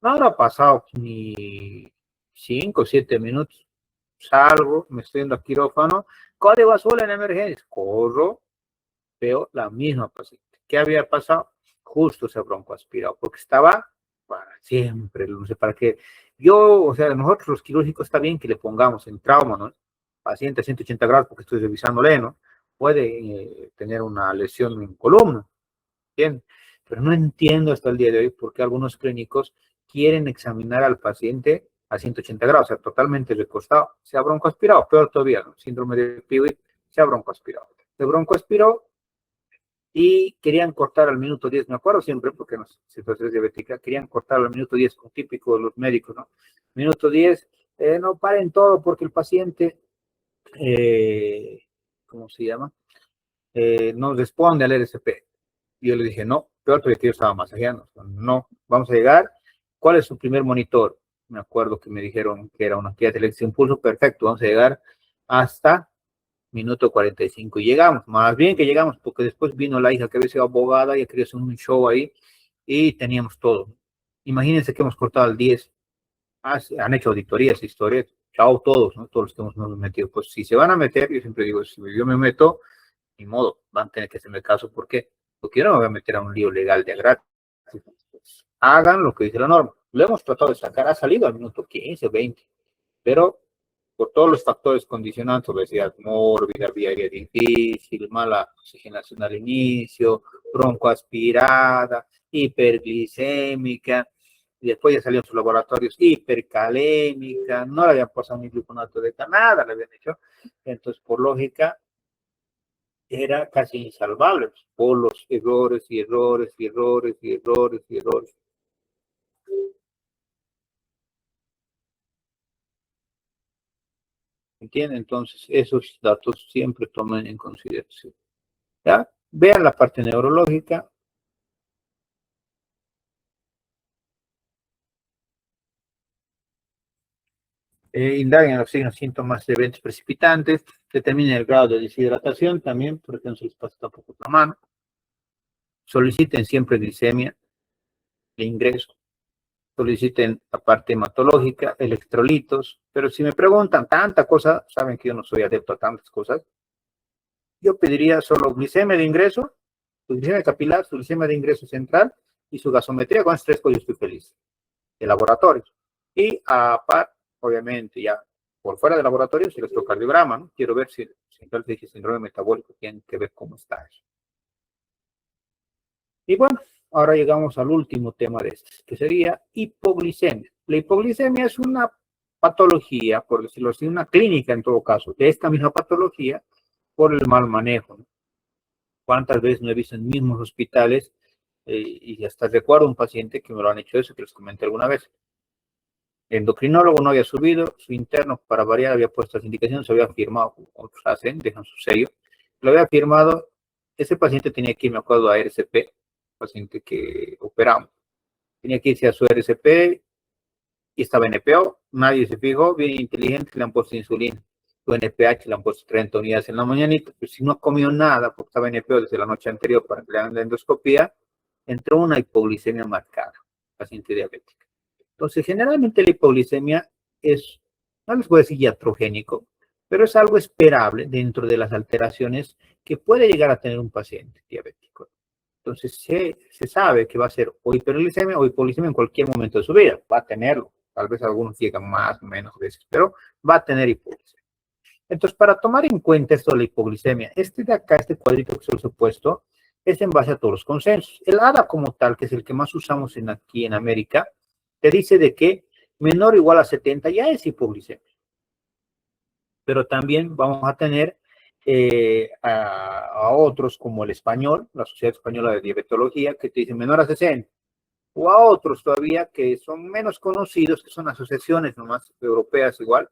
No habrá pasado ni 5 o 7 minutos. Salgo, me estoy yendo al quirófano, código azul en emergencia. Corro, veo la misma paciente. ¿Qué había pasado? Justo se broncoaspirado, porque estaba para siempre, no sé para qué. Yo, o sea, nosotros los quirúrgicos está bien que le pongamos en trauma, ¿no? Paciente a 180 grados, porque estoy revisándole, ¿no? Puede tener una lesión en columna, ¿bien? Pero no entiendo hasta el día de hoy por qué algunos clínicos quieren examinar al paciente a 180 grados, o sea, totalmente recostado, se ha broncoaspirado, peor todavía, ¿no? Síndrome de Peewee, se ha broncoaspirado. Se broncoaspiró y querían cortar al minuto 10, me acuerdo siempre, porque no sé, situación diabética, querían cortar al minuto 10, como típico de los médicos, ¿no? Minuto 10, no paren todo porque el paciente, ¿cómo se llama? No responde al RCP. Y yo le dije, no, peor todavía que yo estaba masajeando. No, vamos a llegar. ¿Cuál es su primer monitor? Me acuerdo que me dijeron que era una actividad de elección impulso. Perfecto, vamos a llegar hasta minuto 45. Y llegamos, más bien que llegamos, porque después vino la hija que había sido abogada y quería hacer un show ahí y teníamos todo. Imagínense que hemos cortado al 10. Han hecho auditorías, historias, chao todos, ¿no? Todos los que hemos metido. Pues si se van a meter, yo siempre digo, si yo me meto, ni modo, van a tener que hacerme caso. ¿Por qué? Porque yo no me voy a meter a un lío legal de gratis. Hagan lo que dice la norma. Lo hemos tratado de sacar, ha salido al minuto 15, 20, pero por todos los factores condicionantes, obesidad mórbida, vía aérea difícil, mala oxigenación al inicio, broncoaspirada, hiperglicémica, y después ya salieron sus laboratorios hipercalémica, no le habían pasado ni gluconato de nada le habían hecho. Entonces, por lógica, era casi insalvable por los errores y errores y errores y errores y errores. ¿Entienden? Entonces, esos datos siempre tomen en consideración. ¿Ya? Vean la parte neurológica. Indaguen los signos, síntomas de eventos precipitantes, determinen el grado de deshidratación también, porque no se les pasa tampoco la mano. Soliciten siempre glicemia de ingreso. Soliciten la parte hematológica, electrolitos, pero si me preguntan tanta cosa, saben que yo no soy adepto a tantas cosas, yo pediría solo glicemia de ingreso, su glicemia capilar, su glicemia de ingreso central y su gasometría. Con esas tres cosas yo estoy feliz. De laboratorio. Y aparte, obviamente, ya por fuera del laboratorio, el electrocardiograma, ¿no? Quiero ver si el síndrome metabólico tiene que ver cómo está eso. Y bueno, ahora llegamos al último tema de este, que sería hipoglicemia. La hipoglicemia es una patología, por decirlo así, una clínica en todo caso, de esta misma patología por el mal manejo, ¿no? ¿Cuántas veces no he visto en mismos hospitales? Y hasta recuerdo un paciente que me lo han hecho eso, que les comenté alguna vez. El endocrinólogo no había subido, su interno, para variar, había puesto las indicaciones, se había firmado, otros hacen, dejan su sello, lo había firmado, ese paciente tenía que ir, me acuerdo, a RCP, paciente que operamos, tenía que irse a su RCP y estaba NPO, nadie se fijó, bien inteligente, le han puesto insulina, su NPH le han puesto 30 unidades en la mañanita, pues si no comió nada, porque estaba NPO desde la noche anterior para que le hagan la endoscopía, entró una hipoglicemia marcada, paciente diabética. Entonces, generalmente la hipoglicemia es, no les voy a decir iatrogénico, pero es algo esperable dentro de las alteraciones que puede llegar a tener un paciente diabético. Entonces, se sabe que va a ser o hiperglicemia o hipoglicemia en cualquier momento de su vida. Va a tenerlo. Tal vez algunos llegan más o menos veces, pero va a tener hipoglicemia. Entonces, para tomar en cuenta esto de la hipoglicemia, este de acá, este cuadrito que se los he puesto, es en base a todos los consensos. El ADA como tal, que es el que más usamos aquí en América, te dice de que menor o igual a 70 ya es hipoglicemia. Pero también vamos a tener a otros como el español, la Sociedad Española de Diabetología, que te dice menor a 60. O a otros todavía que son menos conocidos, que son asociaciones nomás europeas igual,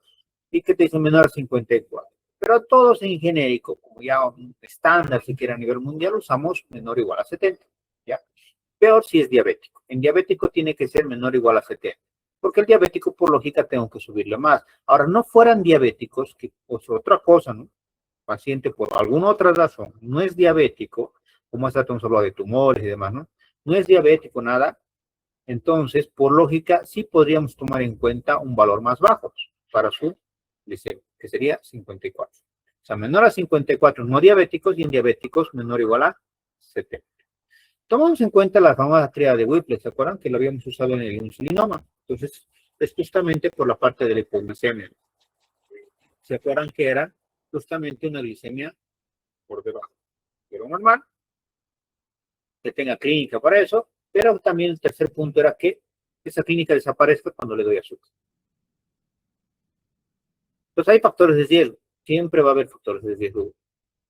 y que te dicen menor a 54. Pero todos en genérico, como ya un estándar siquiera a nivel mundial, usamos menor o igual a 70. ¿Ya? Peor si es diabético. En diabético tiene que ser menor o igual a 70. Porque el diabético, por lógica, tengo que subirle más. Ahora, no fueran diabéticos, que pues otra cosa, ¿no? Paciente por alguna otra razón no es diabético, como está tan solo de tumores y demás, ¿no? No es diabético, nada. Entonces, por lógica, sí podríamos tomar en cuenta un valor más bajo para su glicemia, que sería 54. O sea, menor a 54 no diabéticos y en diabéticos menor o igual a 70. Tomamos en cuenta la famosa tríada de Whipple, ¿se acuerdan? Que lo habíamos usado en el insulinoma. Entonces, es justamente por la parte de la hipoglicemia. ¿Se acuerdan que era justamente una glicemia por debajo? Pero normal, que tenga clínica para eso, pero también el tercer punto era que esa clínica desaparezca cuando le doy azúcar. Entonces hay factores de riesgo, siempre va a haber factores de riesgo.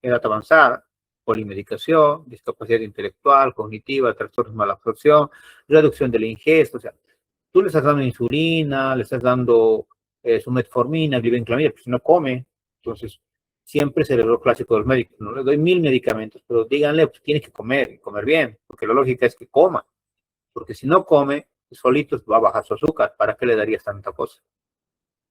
Edad avanzada, polimedicación, discapacidad intelectual, cognitiva, trastornos de mala absorción, reducción de la ingesta, o sea, tú le estás dando insulina, le estás dando su metformina, glibenclamida, pues no come, entonces siempre es el error clásico de los médicos, no le doy 1000 medicamentos, pero díganle, pues tiene que comer, y comer bien, porque la lógica es que coma, porque si no come, solito va a bajar su azúcar, ¿para qué le darías tanta cosa?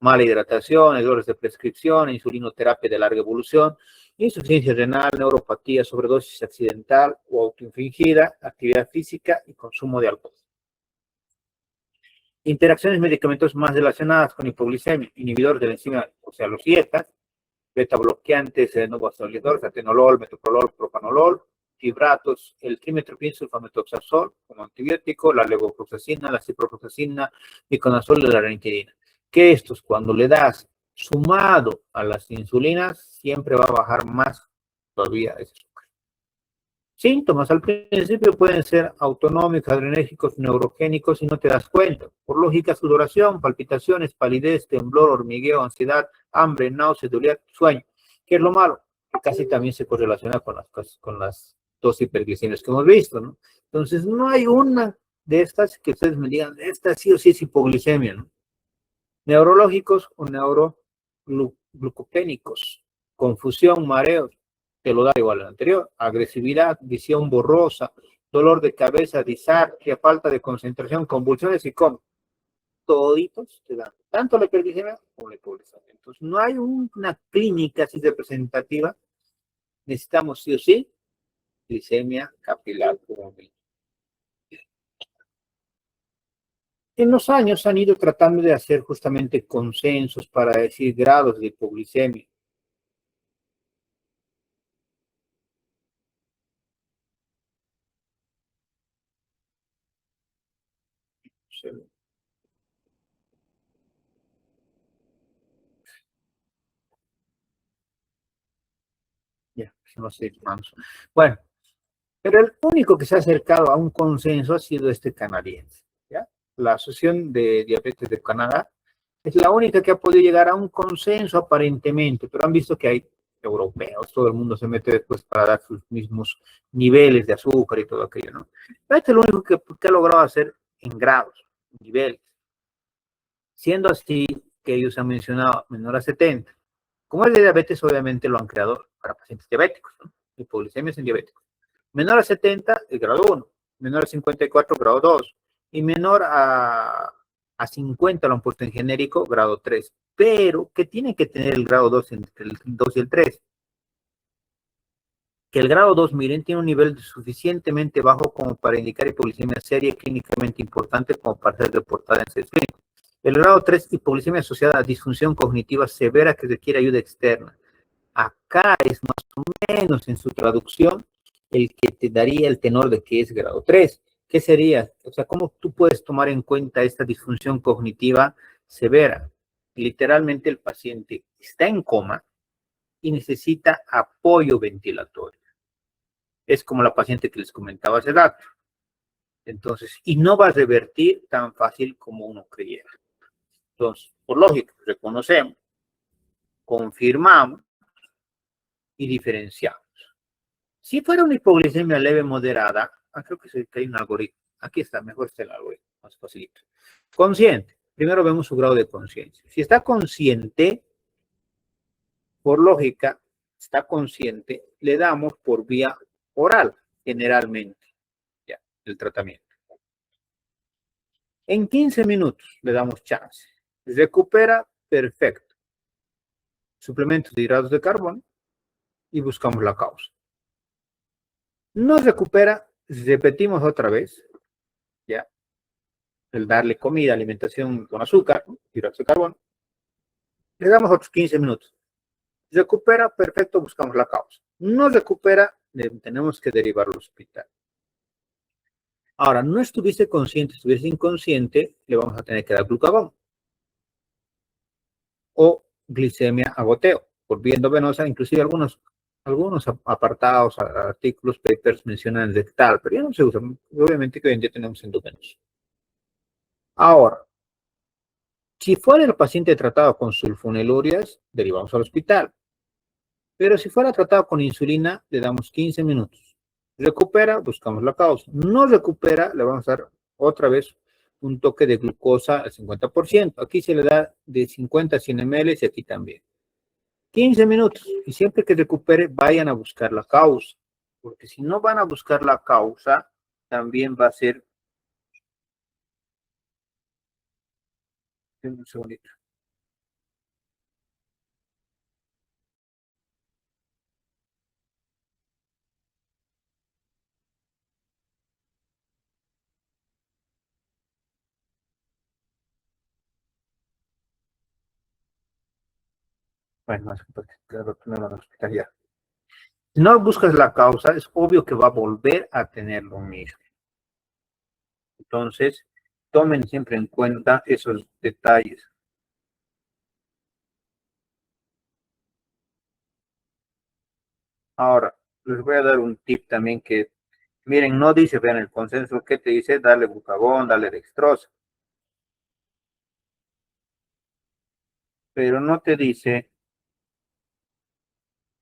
Mala hidratación, errores de prescripción, insulinoterapia de larga evolución, insuficiencia renal, neuropatía, sobredosis accidental o autoinfligida, actividad física y consumo de alcohol. Interacciones medicamentosas más relacionadas con hipoglicemia, inhibidores de la enzima, o sea, los IECAS, beta bloqueantes, vasodilatadores, atenolol, metoprolol, propanolol, fibratos, el trimethoprim sulfametoxazol como antibiótico, la levofloxacina, la ciprofloxacina, miconazol y la ranitidina. Que estos, cuando le das sumado a las insulinas, siempre va a bajar más todavía ese azúcar. Síntomas al principio pueden ser autonómicos, adrenérgicos, neurogénicos y no te das cuenta. Por lógica, sudoración, palpitaciones, palidez, temblor, hormigueo, ansiedad, hambre, náuseas, debilidad, sueño. ¿Qué es lo malo? Que casi también se correlaciona con las dos hiperglicemias que hemos visto, ¿no? Entonces, no hay una de estas que ustedes me digan, esta sí o sí es hipoglicemia, ¿no? Neurológicos o neuroglucopénicos, confusión, mareos, te lo da igual al anterior, agresividad, visión borrosa, dolor de cabeza, disartria, falta de concentración, convulsiones y coma. Toditos te dan, tanto la hiperglicemia como la hipoglicemia. Entonces, no hay una clínica así representativa. Necesitamos sí o sí glicemia capilar. En los años han ido tratando de hacer justamente consensos para decir grados de hipoglicemia. Ya, no sé, vamos. Bueno, pero el único que se ha acercado a un consenso ha sido este canadiense, ¿ya? La Asociación de Diabetes de Canadá es la única que ha podido llegar a un consenso aparentemente, pero han visto que hay europeos, todo el mundo se mete después para dar sus mismos niveles de azúcar y todo aquello, ¿no? Este es lo único que ha logrado hacer en grados, niveles. Siendo así que ellos han mencionado menor a 70. Como es de diabetes, obviamente lo han creado para pacientes diabéticos, ¿no? Hipoglicemias en diabéticos. Menor a 70, el grado 1. Menor a 54, grado 2. Y menor a 50 lo han puesto en genérico, grado 3. Pero, ¿qué tiene que tener el grado 2 entre el 2 y el 3? Que el grado 2, miren, tiene un nivel suficientemente bajo como para indicar hipoglicemia seria y clínicamente importante como para ser reportada en ensayos clínicos. El grado 3, hipoglicemia asociada a disfunción cognitiva severa que requiere ayuda externa. Acá es más o menos en su traducción el que te daría el tenor de que es grado 3. ¿Qué sería? O sea, ¿cómo tú puedes tomar en cuenta esta disfunción cognitiva severa? Literalmente el paciente está en coma y necesita apoyo ventilatorio. Es como la paciente que les comentaba hace rato. Entonces, y no va a revertir tan fácil como uno creyera. Entonces, por lógica, reconocemos, confirmamos y diferenciamos. Si fuera una hipoglicemia leve moderada, creo que hay un algoritmo. Aquí está, mejor está el algoritmo, más facilito. Consciente. Primero vemos su grado de conciencia. Si está consciente, por lógica, está consciente, le damos por vía oral, generalmente, ya, el tratamiento. En 15 minutos le damos chance. Recupera, perfecto. Suplementos de hidratos de carbono y buscamos la causa. No recupera, repetimos otra vez, ya, el darle comida, alimentación con azúcar, hidratos de carbono. Le damos otros 15 minutos. Recupera, perfecto, buscamos la causa. No recupera, tenemos que derivarlo al hospital. Ahora, no estuviste consciente, estuviste inconsciente, le vamos a tener que dar glucagón. O glicemia a goteo, por vía endovenosa, inclusive algunos apartados, artículos, papers mencionan rectal, pero ya no se usa. Obviamente que hoy en día tenemos endovenosa. Ahora, si fuera el paciente tratado con sulfonilurias, derivamos al hospital. Pero si fuera tratado con insulina, le damos 15 minutos. Recupera, buscamos la causa. No recupera, le vamos a dar otra vez un toque de glucosa al 50%. Aquí se le da de 50 a 100 ml y aquí también. 15 minutos. Y siempre que recupere, vayan a buscar la causa. Porque si no van a buscar la causa, también va a ser... Un segundito. Bueno, claro, no van a hospital ya. Si no buscas la causa, es obvio que va a volver a tener lo mismo. Entonces, tomen siempre en cuenta esos detalles. Ahora, les voy a dar un tip también que, miren, no dice, vean el consenso que te dice, darle glucagón, darle dextrosa. Pero no te dice,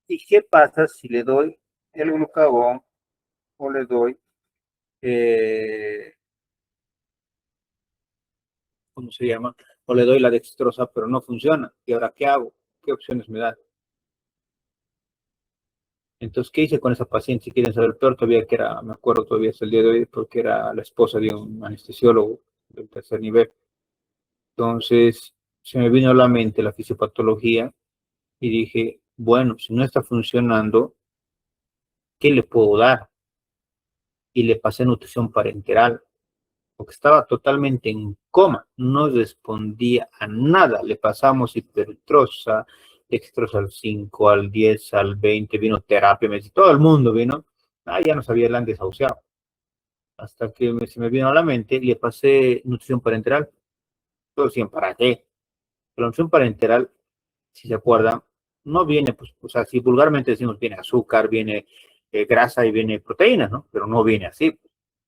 ¿y qué pasa si le doy el glucagón o le doy, ¿cómo se llama? O le doy la dextrosa, pero no funciona. ¿Y ahora qué hago? ¿Qué opciones me da? Entonces, ¿qué hice con esa paciente? Si quieren saber, peor todavía que era, me acuerdo todavía hasta el día de hoy, porque era la esposa de un anestesiólogo del tercer nivel. Entonces, se me vino a la mente la fisiopatología y dije, bueno, si no está funcionando, ¿qué le puedo dar? Y le pasé nutrición parenteral, porque estaba totalmente en coma, no respondía a nada. Le pasamos hipertrosa, dextrosa al 5, al 10, al 20, vino terapia, me dice, todo el mundo vino. Ya no sabía, la han desahuciado. Hasta que se me vino a la mente y le pasé nutrición parenteral. Todo decían, ¿para qué? La nutrición parenteral, si se acuerdan, no viene, pues, o sea, si vulgarmente decimos viene azúcar, viene grasa y viene proteínas, ¿no? Pero no viene así,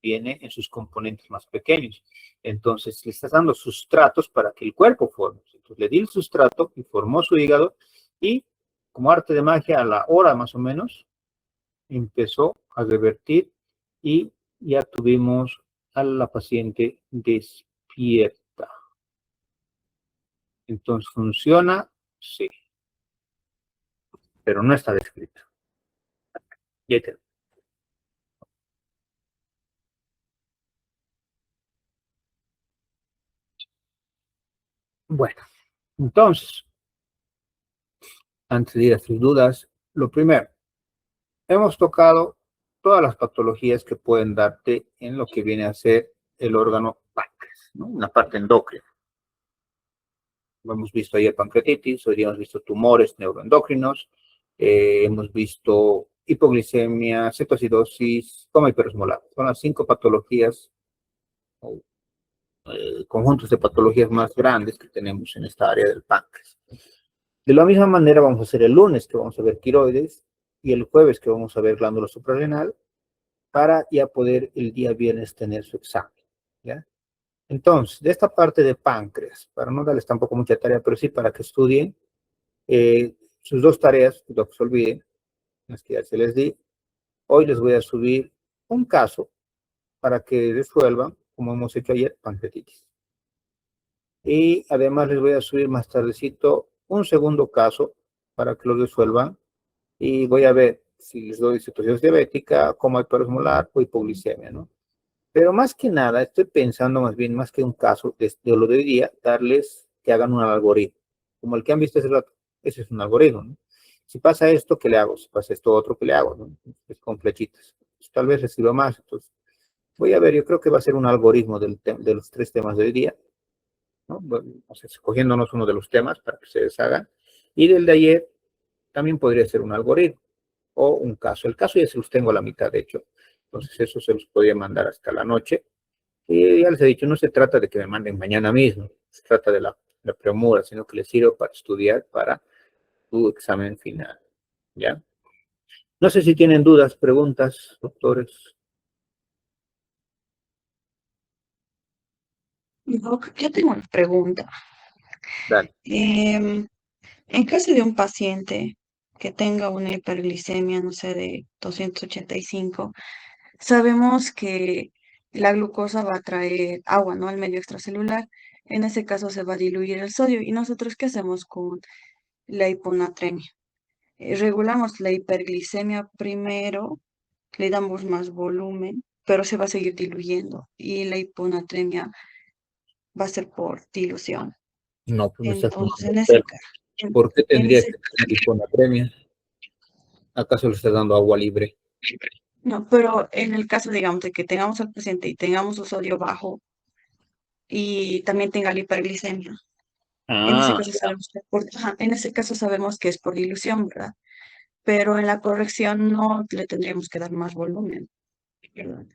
viene en sus componentes más pequeños. Entonces, le estás dando sustratos para que el cuerpo forme. Entonces, le di el sustrato y formó su hígado y como arte de magia, a la hora más o menos, empezó a revertir y ya tuvimos a la paciente despierta. Entonces, ¿funciona? Sí, pero no está descrito. Ya te- Bueno, entonces, antes de ir a sus dudas, lo primero, hemos tocado todas las patologías que pueden darte en lo que viene a ser el órgano páncreas, ¿no? Una parte endocrina. Hemos visto ayer pancreatitis, hoy día hemos visto tumores neuroendocrinos, hemos visto hipoglicemia, cetoacidosis, coma hiperosmolar. Son las 5 patologías o conjuntos de patologías más grandes que tenemos en esta área del páncreas. De la misma manera vamos a hacer el lunes, que vamos a ver tiroides, y el jueves, que vamos a ver glándula suprarrenal, para ya poder el día viernes tener su examen, ¿ya? Entonces, de esta parte de páncreas, para no darles tampoco mucha tarea, pero sí para que estudien sus 2 tareas, lo que se olviden, las que ya se les di, hoy les voy a subir un caso para que resuelvan, como hemos hecho ayer, pancreatitis. Y además les voy a subir más tardecito un segundo caso para que lo resuelvan. Y voy a ver si les doy cetosis diabética, coma hiperosmolar o hipoglicemia, ¿no? Pero más que nada, estoy pensando más bien, más que un caso de lo de hoy día, darles que hagan un algoritmo. Como el que han visto hace rato, ese es un algoritmo, ¿no? Si pasa esto, ¿qué le hago? Si pasa esto otro, ¿qué le hago? ¿No? Es con flechitas. Pues, tal vez les sirva más. Entonces, voy a ver, yo creo que va a ser un algoritmo de los 3 temas de hoy día, ¿no? Bueno, o sea, escogiéndonos uno de los temas para que se deshagan. Y del de ayer también podría ser un algoritmo o un caso. El caso ya se los tengo a la mitad, de hecho. Entonces, eso se los podría mandar hasta la noche. Y ya les he dicho, no se trata de que me manden mañana mismo, se trata de la premura, sino que les sirve para estudiar para tu examen final, ¿ya? No sé si tienen dudas, preguntas, doctores. Doc, yo tengo una pregunta. Dale. En caso de un paciente que tenga una hiperglicemia, no sé, de 285, sabemos que la glucosa va a traer agua, ¿no? Al medio extracelular. En ese caso se va a diluir el sodio. ¿Y nosotros qué hacemos con la hiponatremia? Regulamos la hiperglicemia primero, le damos más volumen, pero se va a seguir diluyendo. Y la hiponatremia va a ser por dilución. No, pues me estás Entonces, tomando el pelo. ¿Por qué en tendría ese que tener hiponatremia? ¿Acaso le estás dando agua libre? No, pero en el caso, digamos, de que tengamos al paciente y tengamos su sodio bajo y también tenga la hiperglicemia, en ese Ah, caso sabemos que en ese caso sabemos que es por dilución, ¿verdad? Pero en la corrección no le tendríamos que dar más volumen, ¿verdad?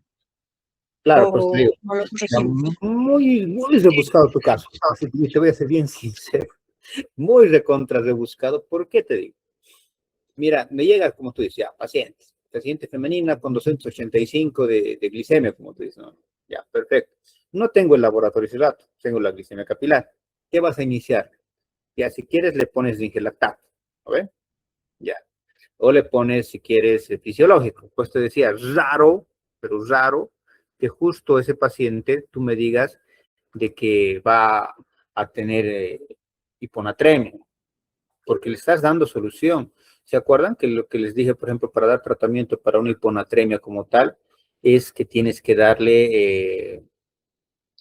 claro, pues te O digo, no lo está corregimos. muy rebuscado tu caso. Así que te voy a ser bien sincero. Muy recontra rebuscado. ¿Por qué te digo? Mira, me llega, como tú decías, pacientes. Paciente femenina con 285 de glicemia, como tú dices, ¿no? Ya, perfecto. No tengo el laboratorio ese rato, tengo la glicemia capilar. ¿Qué vas a iniciar? Ya, si quieres, le pones zingelactato, ¿ok? Ya. O le pones, si quieres, fisiológico. Pues te decía, raro, pero raro, que justo ese paciente tú me digas de que va a tener hiponatremia, porque le estás dando solución. ¿Se acuerdan que lo que les dije, por ejemplo, para dar tratamiento para una hiponatremia como tal, es que tienes que darle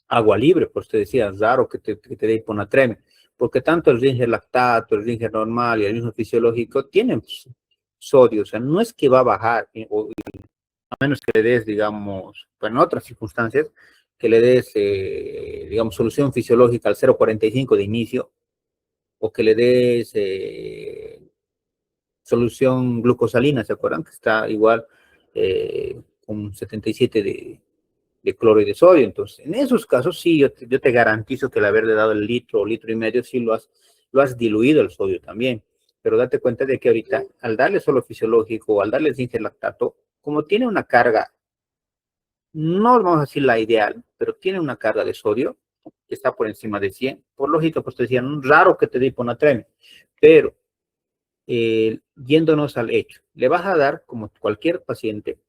agua libre? Pues te decía, raro que te dé hiponatremia, porque tanto el Ringer lactato, el Ringer normal y el mismo fisiológico tienen pues, sodio, o sea, no es que va a bajar, a menos que le des, digamos, pero en otras circunstancias, que le des, digamos, solución fisiológica al 0,45 de inicio, o que le des solución glucosalina, ¿se acuerdan? Que está igual con 77 de cloro y de sodio. Entonces, en esos casos sí, yo te garantizo que el haberle dado el litro o litro y medio, sí lo has diluido el sodio también. Pero date cuenta de que ahorita, al darle solo fisiológico o al darle zinc lactato, como tiene una carga, no vamos a decir la ideal, pero tiene una carga de sodio que está por encima de 100, por lógica, pues te decían, raro que te dé hiponatremia, pero yéndonos al hecho, le vas a dar, como cualquier paciente,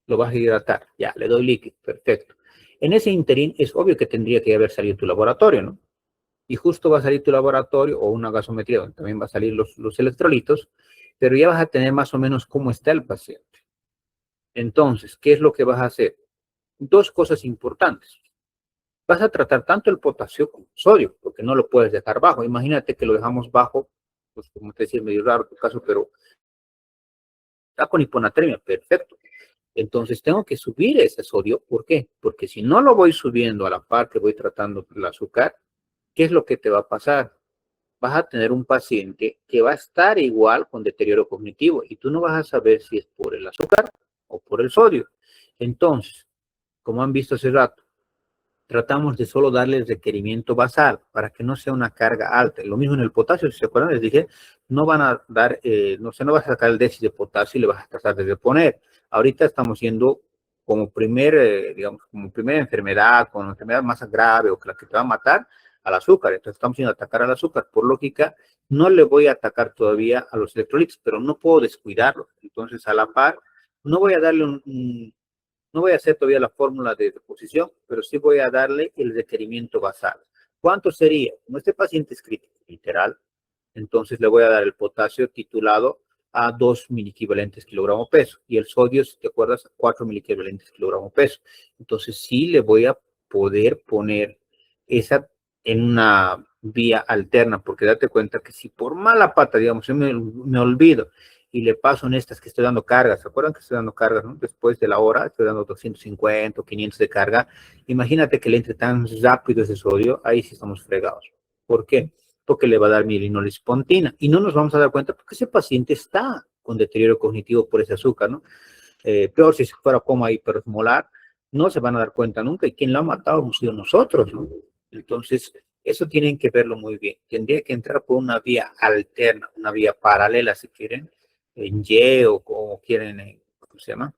lo vas a hidratar, ya, le doy líquido, perfecto. En ese interín es obvio que tendría que haber salido tu laboratorio, ¿no? Y justo va a salir tu laboratorio o una gasometría donde también va a salir los electrolitos, pero ya vas a tener más o menos cómo está el paciente. Entonces, ¿qué es lo que vas a hacer? Dos cosas importantes. Vas a tratar tanto el potasio como el sodio, porque no lo puedes dejar bajo. Imagínate que lo dejamos bajo, pues como te decía, medio raro tu caso, pero está con hiponatremia, perfecto. Entonces tengo que subir ese sodio. ¿Por qué? Porque si no lo voy subiendo a la par que voy tratando el azúcar, ¿qué es lo que te va a pasar? Vas a tener un paciente que va a estar igual con deterioro cognitivo y tú no vas a saber si es por el azúcar o por el sodio. Entonces, como han visto hace rato, tratamos de solo darle el requerimiento basal para que no sea una carga alta. Lo mismo en el potasio, si se acuerdan, les dije, no van a dar, no vas a sacar el déficit de potasio y le vas a tratar de reponer. Ahorita estamos yendo como digamos, como primera enfermedad, con enfermedad más grave o que la que te va a matar, al azúcar. Entonces estamos yendo a atacar al azúcar. Por lógica, no le voy a atacar todavía a los electrolitos, pero no puedo descuidarlos. Entonces, a la par, no voy a darle no voy a hacer todavía la fórmula de reposición, pero sí voy a darle el requerimiento basal. ¿Cuánto sería? Como este paciente es crítico, literal, entonces le voy a dar el potasio titulado a 2 miliequivalentes kilogramo peso y el sodio, si te acuerdas, a 4 miliequivalentes kilogramo peso. Entonces sí le voy a poder poner esa en una vía alterna, porque date cuenta que si por mala pata, digamos, yo me olvido y le paso en estas que estoy dando cargas, ¿se acuerdan que estoy dando cargas, no? Después de la hora estoy dando 250 o 500 de carga, imagínate que le entre tan rápido ese sodio, ahí sí estamos fregados. ¿Por qué? Porque le va a dar mielinospontina y no nos vamos a dar cuenta porque ese paciente está con deterioro cognitivo por ese azúcar, ¿no? Peor si fuera coma hiperosmolar, no se van a dar cuenta nunca y quien lo ha matado hemos sido nosotros, ¿no? Entonces, eso tienen que verlo muy bien. Tendría que entrar por una vía alterna, una vía paralela, si quieren, en Y o como quieren, ¿cómo se llama?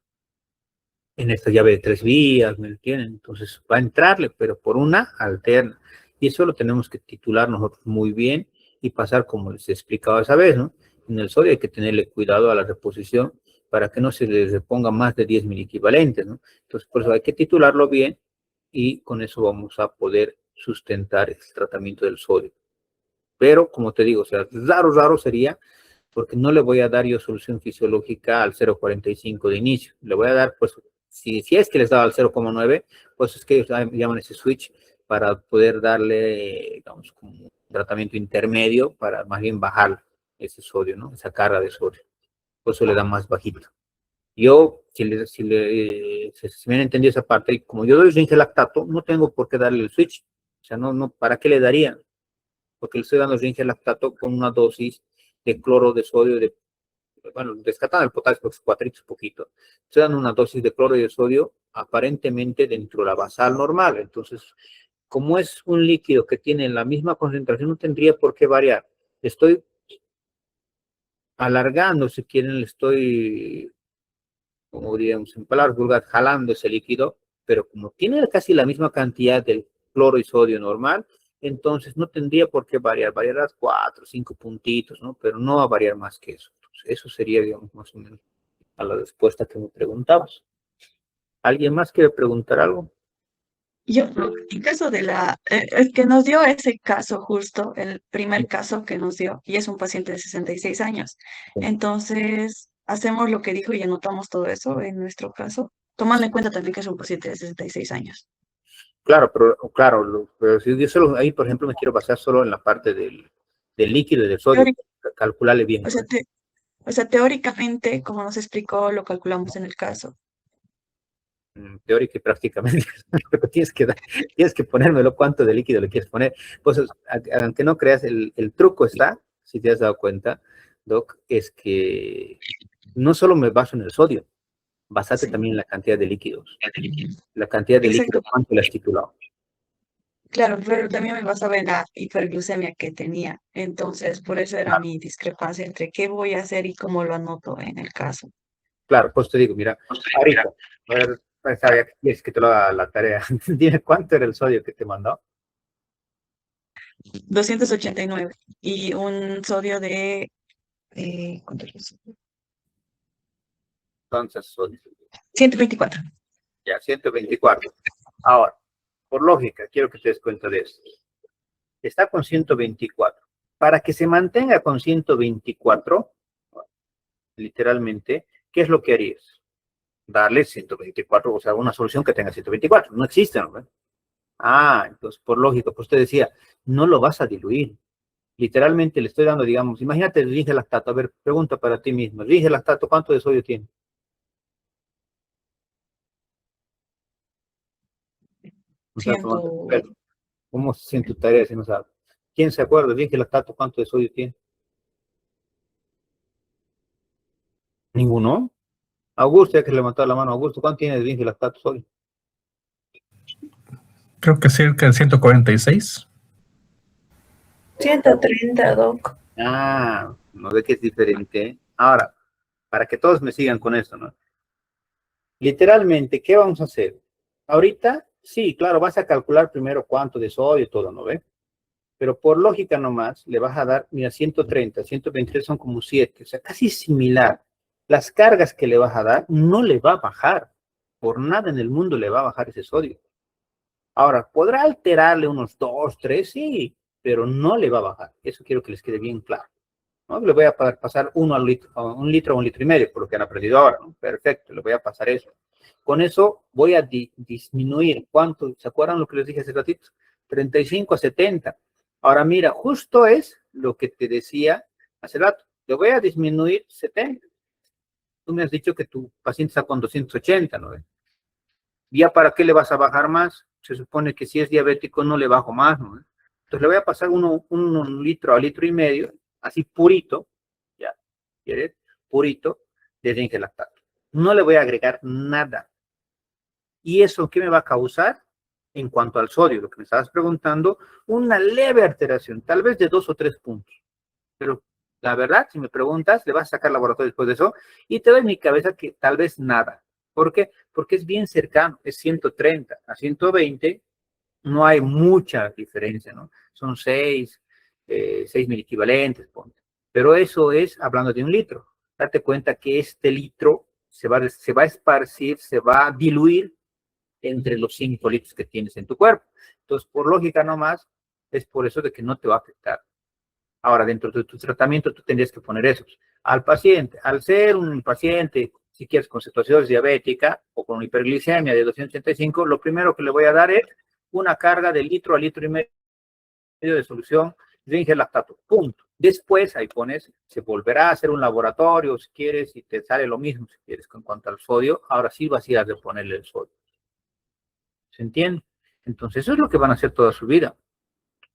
En esta llave de 3 vías, ¿me entienden? Entonces va a entrarle, pero por una alterna. Y eso lo tenemos que titular nosotros muy bien y pasar como les he explicado esa vez, ¿no? En el sodio hay que tenerle cuidado a la reposición para que no se les reponga más de 10 equivalentes, ¿no? Entonces, por eso hay que titularlo bien y con eso vamos a poder sustentar el tratamiento del sodio. Pero, como te digo, o sea, raro sería porque no le voy a dar yo solución fisiológica al 0,45 de inicio. Le voy a dar, pues, si es que les daba al 0,9, pues es que ellos llaman ese switch para poder darle, digamos, como un tratamiento intermedio para más bien bajar ese sodio, ¿no? Esa carga de sodio. Por eso le da más bajito. Yo, si me han entendido esa parte, y como yo doy zinc lactato, no tengo por qué darle el switch. O sea, ¿para qué le daría? Porque le estoy dando zinc lactato con una dosis de cloro de sodio, bueno, descartando el potasio porque es cuatrito, poquito. Estoy dando una dosis de cloro y de sodio aparentemente dentro de la basal normal. Entonces, como es un líquido que tiene la misma concentración, no tendría por qué variar. Estoy alargando, si quieren, le estoy, como diríamos en palabras vulgares, jalando ese líquido, pero como tiene casi la misma cantidad del cloro y sodio normal, entonces no tendría por qué variar, variará 4 o 5 puntitos, ¿no? Pero no va a variar más que eso. Entonces, eso sería, digamos, más o menos a la respuesta que me preguntabas. ¿Alguien más quiere preguntar algo? Yo, en caso de el que nos dio ese caso justo, el primer caso que nos dio, y es un paciente de 66 años. Entonces, hacemos lo que dijo y anotamos todo eso en nuestro caso, tomando en cuenta también que es un paciente de 66 años. Claro, pero si yo solo ahí, por ejemplo, me quiero basar solo en la parte del líquido y del sodio, Teóric- calcularle bien, o ¿no? sea, teóricamente, como nos explicó, lo calculamos en el caso. Teórica y prácticamente, pero tienes que ponérmelo cuánto de líquido le quieres poner. Pues, aunque no creas, el truco está, si te has dado cuenta, Doc, es que no solo me baso en el sodio, basate Sí, también en la cantidad de líquidos. La cantidad de exacto. líquido, ¿cuánto le has titulado? Claro, pero también me basaba en la hiperglucemia que tenía. Entonces, por eso era mi discrepancia entre qué voy a hacer y cómo lo anoto en el caso. Claro, pues te digo, mira, ahorita, a ver, sabía que quieres que te lo haga la tarea. Dime cuánto era el sodio que te mandó. 289 y un sodio de ¿cuánto es? Entonces, son 124. ya 124. Ahora, por lógica, quiero que te des cuenta de esto. Está con 124. Para que se mantenga con 124, literalmente, ¿qué es lo que harías? Darle 124, o sea, una solución que tenga 124. No existe, ¿no? Entonces, por lógica, pues usted decía, no lo vas a diluir. Literalmente le estoy dando, digamos, imagínate el ringe lactato. A ver, pregunta para ti mismo. El ringe lactato, ¿cuánto de sodio tiene? No sabes Ciento, tomar pelo. ¿Cómo se siente tu tarea si no sabes? ¿Quién se acuerda? El ringe lactato, ¿cuánto de sodio tiene? ¿Ninguno? Augusto, ya que levantó la mano. Augusto, ¿cuánto tiene el ringe lactato sodio? Creo que cerca de 146. 130, Doc. No ve que es diferente. Ahora, para que todos me sigan con esto, ¿no? Literalmente, ¿qué vamos a hacer? Ahorita, sí, claro, vas a calcular primero cuánto de sodio y todo, ¿no ve? Pero por lógica nomás, le vas a dar, mira, 130, 123 son como 7, o sea, casi similar. Las cargas que le vas a dar no le va a bajar. Por nada en el mundo le va a bajar ese sodio. Ahora, podrá alterarle unos 2, 3, sí, pero no le va a bajar. Eso quiero que les quede bien claro, ¿no? Le voy a pasar uno al litro, a un litro o un litro y medio, por lo que han aprendido ahora, ¿no? Perfecto, le voy a pasar eso. Con eso voy a disminuir, ¿cuánto? ¿Se acuerdan lo que les dije hace ratito? 35 a 70. Ahora mira, justo es lo que te decía hace rato. Le voy a disminuir 70. Tú me has dicho que tu paciente está con 280, ¿no? ¿Ya para qué le vas a bajar más? Se supone que si es diabético no le bajo más, ¿no? Entonces le voy a pasar un litro a litro y medio, así purito, ya, ¿quieres? Purito de zinc lactato. No le voy a agregar nada. ¿Y eso qué me va a causar? En cuanto al sodio, lo que me estabas preguntando, una leve alteración, tal vez de 2 o 3 puntos. Pero la verdad, si me preguntas, le vas a sacar laboratorio después de eso y te doy en mi cabeza que tal vez nada. ¿Por qué? Porque es bien cercano, es 130 a 120, no hay mucha diferencia, ¿no? Son 6 mil equivalentes, ponte. Pero eso es hablando de un litro. Date cuenta que este litro se va a esparcir, se va a diluir entre los 5 litros que tienes en tu cuerpo. Entonces, por lógica nomás, es por eso de que no te va a afectar. Ahora, dentro de tu tratamiento, tú tendrías que poner eso. Al paciente, al ser un paciente, si quieres, con cetoacidosis diabética o con hiperglicemia de 285, lo primero que le voy a dar es una carga de litro a litro y medio de solución de lactato. Punto. Después, ahí pones, se volverá a hacer un laboratorio, si quieres, y te sale lo mismo, si quieres, en cuanto al sodio. Ahora sí vas a ir a reponerle el sodio. ¿Se entiende? Entonces, eso es lo que van a hacer toda su vida.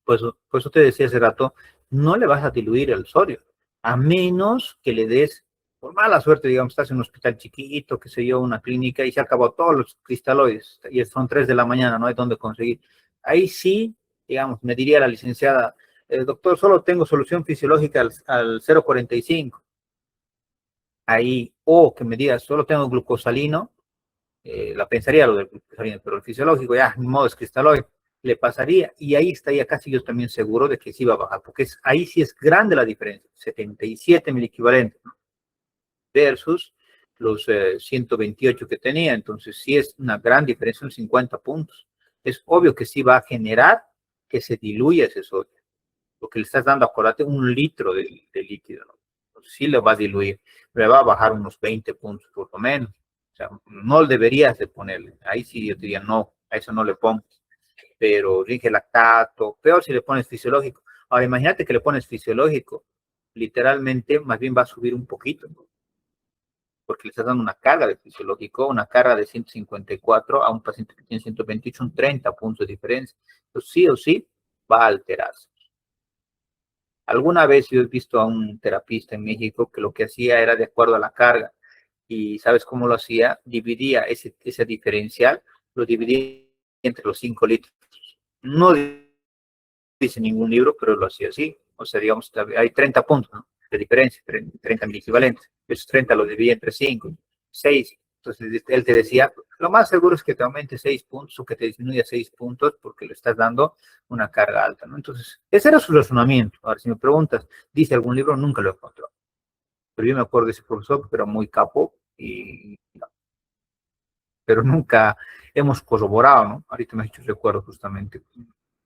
Pues, por eso te decía hace rato, no le vas a diluir el sodio, a menos que le des, por mala suerte, digamos, estás en un hospital chiquito, que se yo, una clínica, y se acabó todos los cristaloides, y son 3 de la mañana, no hay dónde conseguir. Ahí sí, digamos, me diría la licenciada, doctor, solo tengo solución fisiológica al 0,45. Ahí, o que me digas, solo tengo glucosalino, la pensaría lo del glucosalino, pero el fisiológico ya, ni modo, es cristaloide, le pasaría, y ahí estaría casi yo también seguro de que sí va a bajar, porque ahí sí es grande la diferencia, 77 mil equivalentes, ¿no? Versus los 128 que tenía, entonces sí es una gran diferencia, en 50 puntos. Es obvio que sí va a generar que se diluya ese sodio, porque le estás dando, acuérdate, un litro de líquido, ¿no? Entonces, sí le va a diluir, le va a bajar unos 20 puntos por lo menos. O sea, no deberías de ponerle. Ahí sí yo te diría, no, a eso no le pongo. Pero rige lactato, peor si le pones fisiológico. Ahora, imagínate que le pones fisiológico, literalmente más bien va a subir un poquito, ¿no? Porque le estás dando una carga de fisiológico, una carga de 154 a un paciente que tiene 128, son 30 puntos de diferencia. Entonces, sí o sí, va a alterarse. Alguna vez yo he visto a un terapista en México que lo que hacía era de acuerdo a la carga. ¿Y sabes cómo lo hacía? Dividía ese diferencial, lo dividía entre los 5 litros. No dice ningún libro, pero lo hacía así. O sea, digamos, hay 30 puntos, ¿no?, de diferencia, 30 mil equivalentes. Esos 30 los dividía entre 5, 6. Entonces, él te decía, lo más seguro es que te aumente 6 puntos o que te disminuya 6 puntos porque le estás dando una carga alta, ¿no? Entonces, ese era su razonamiento. Ahora, si me preguntas, ¿dice algún libro? Nunca lo he encontrado. pero yo me acuerdo de ese profesor que era muy capo, pero nunca hemos corroborado, ¿no? Ahorita me has hecho recuerdo justamente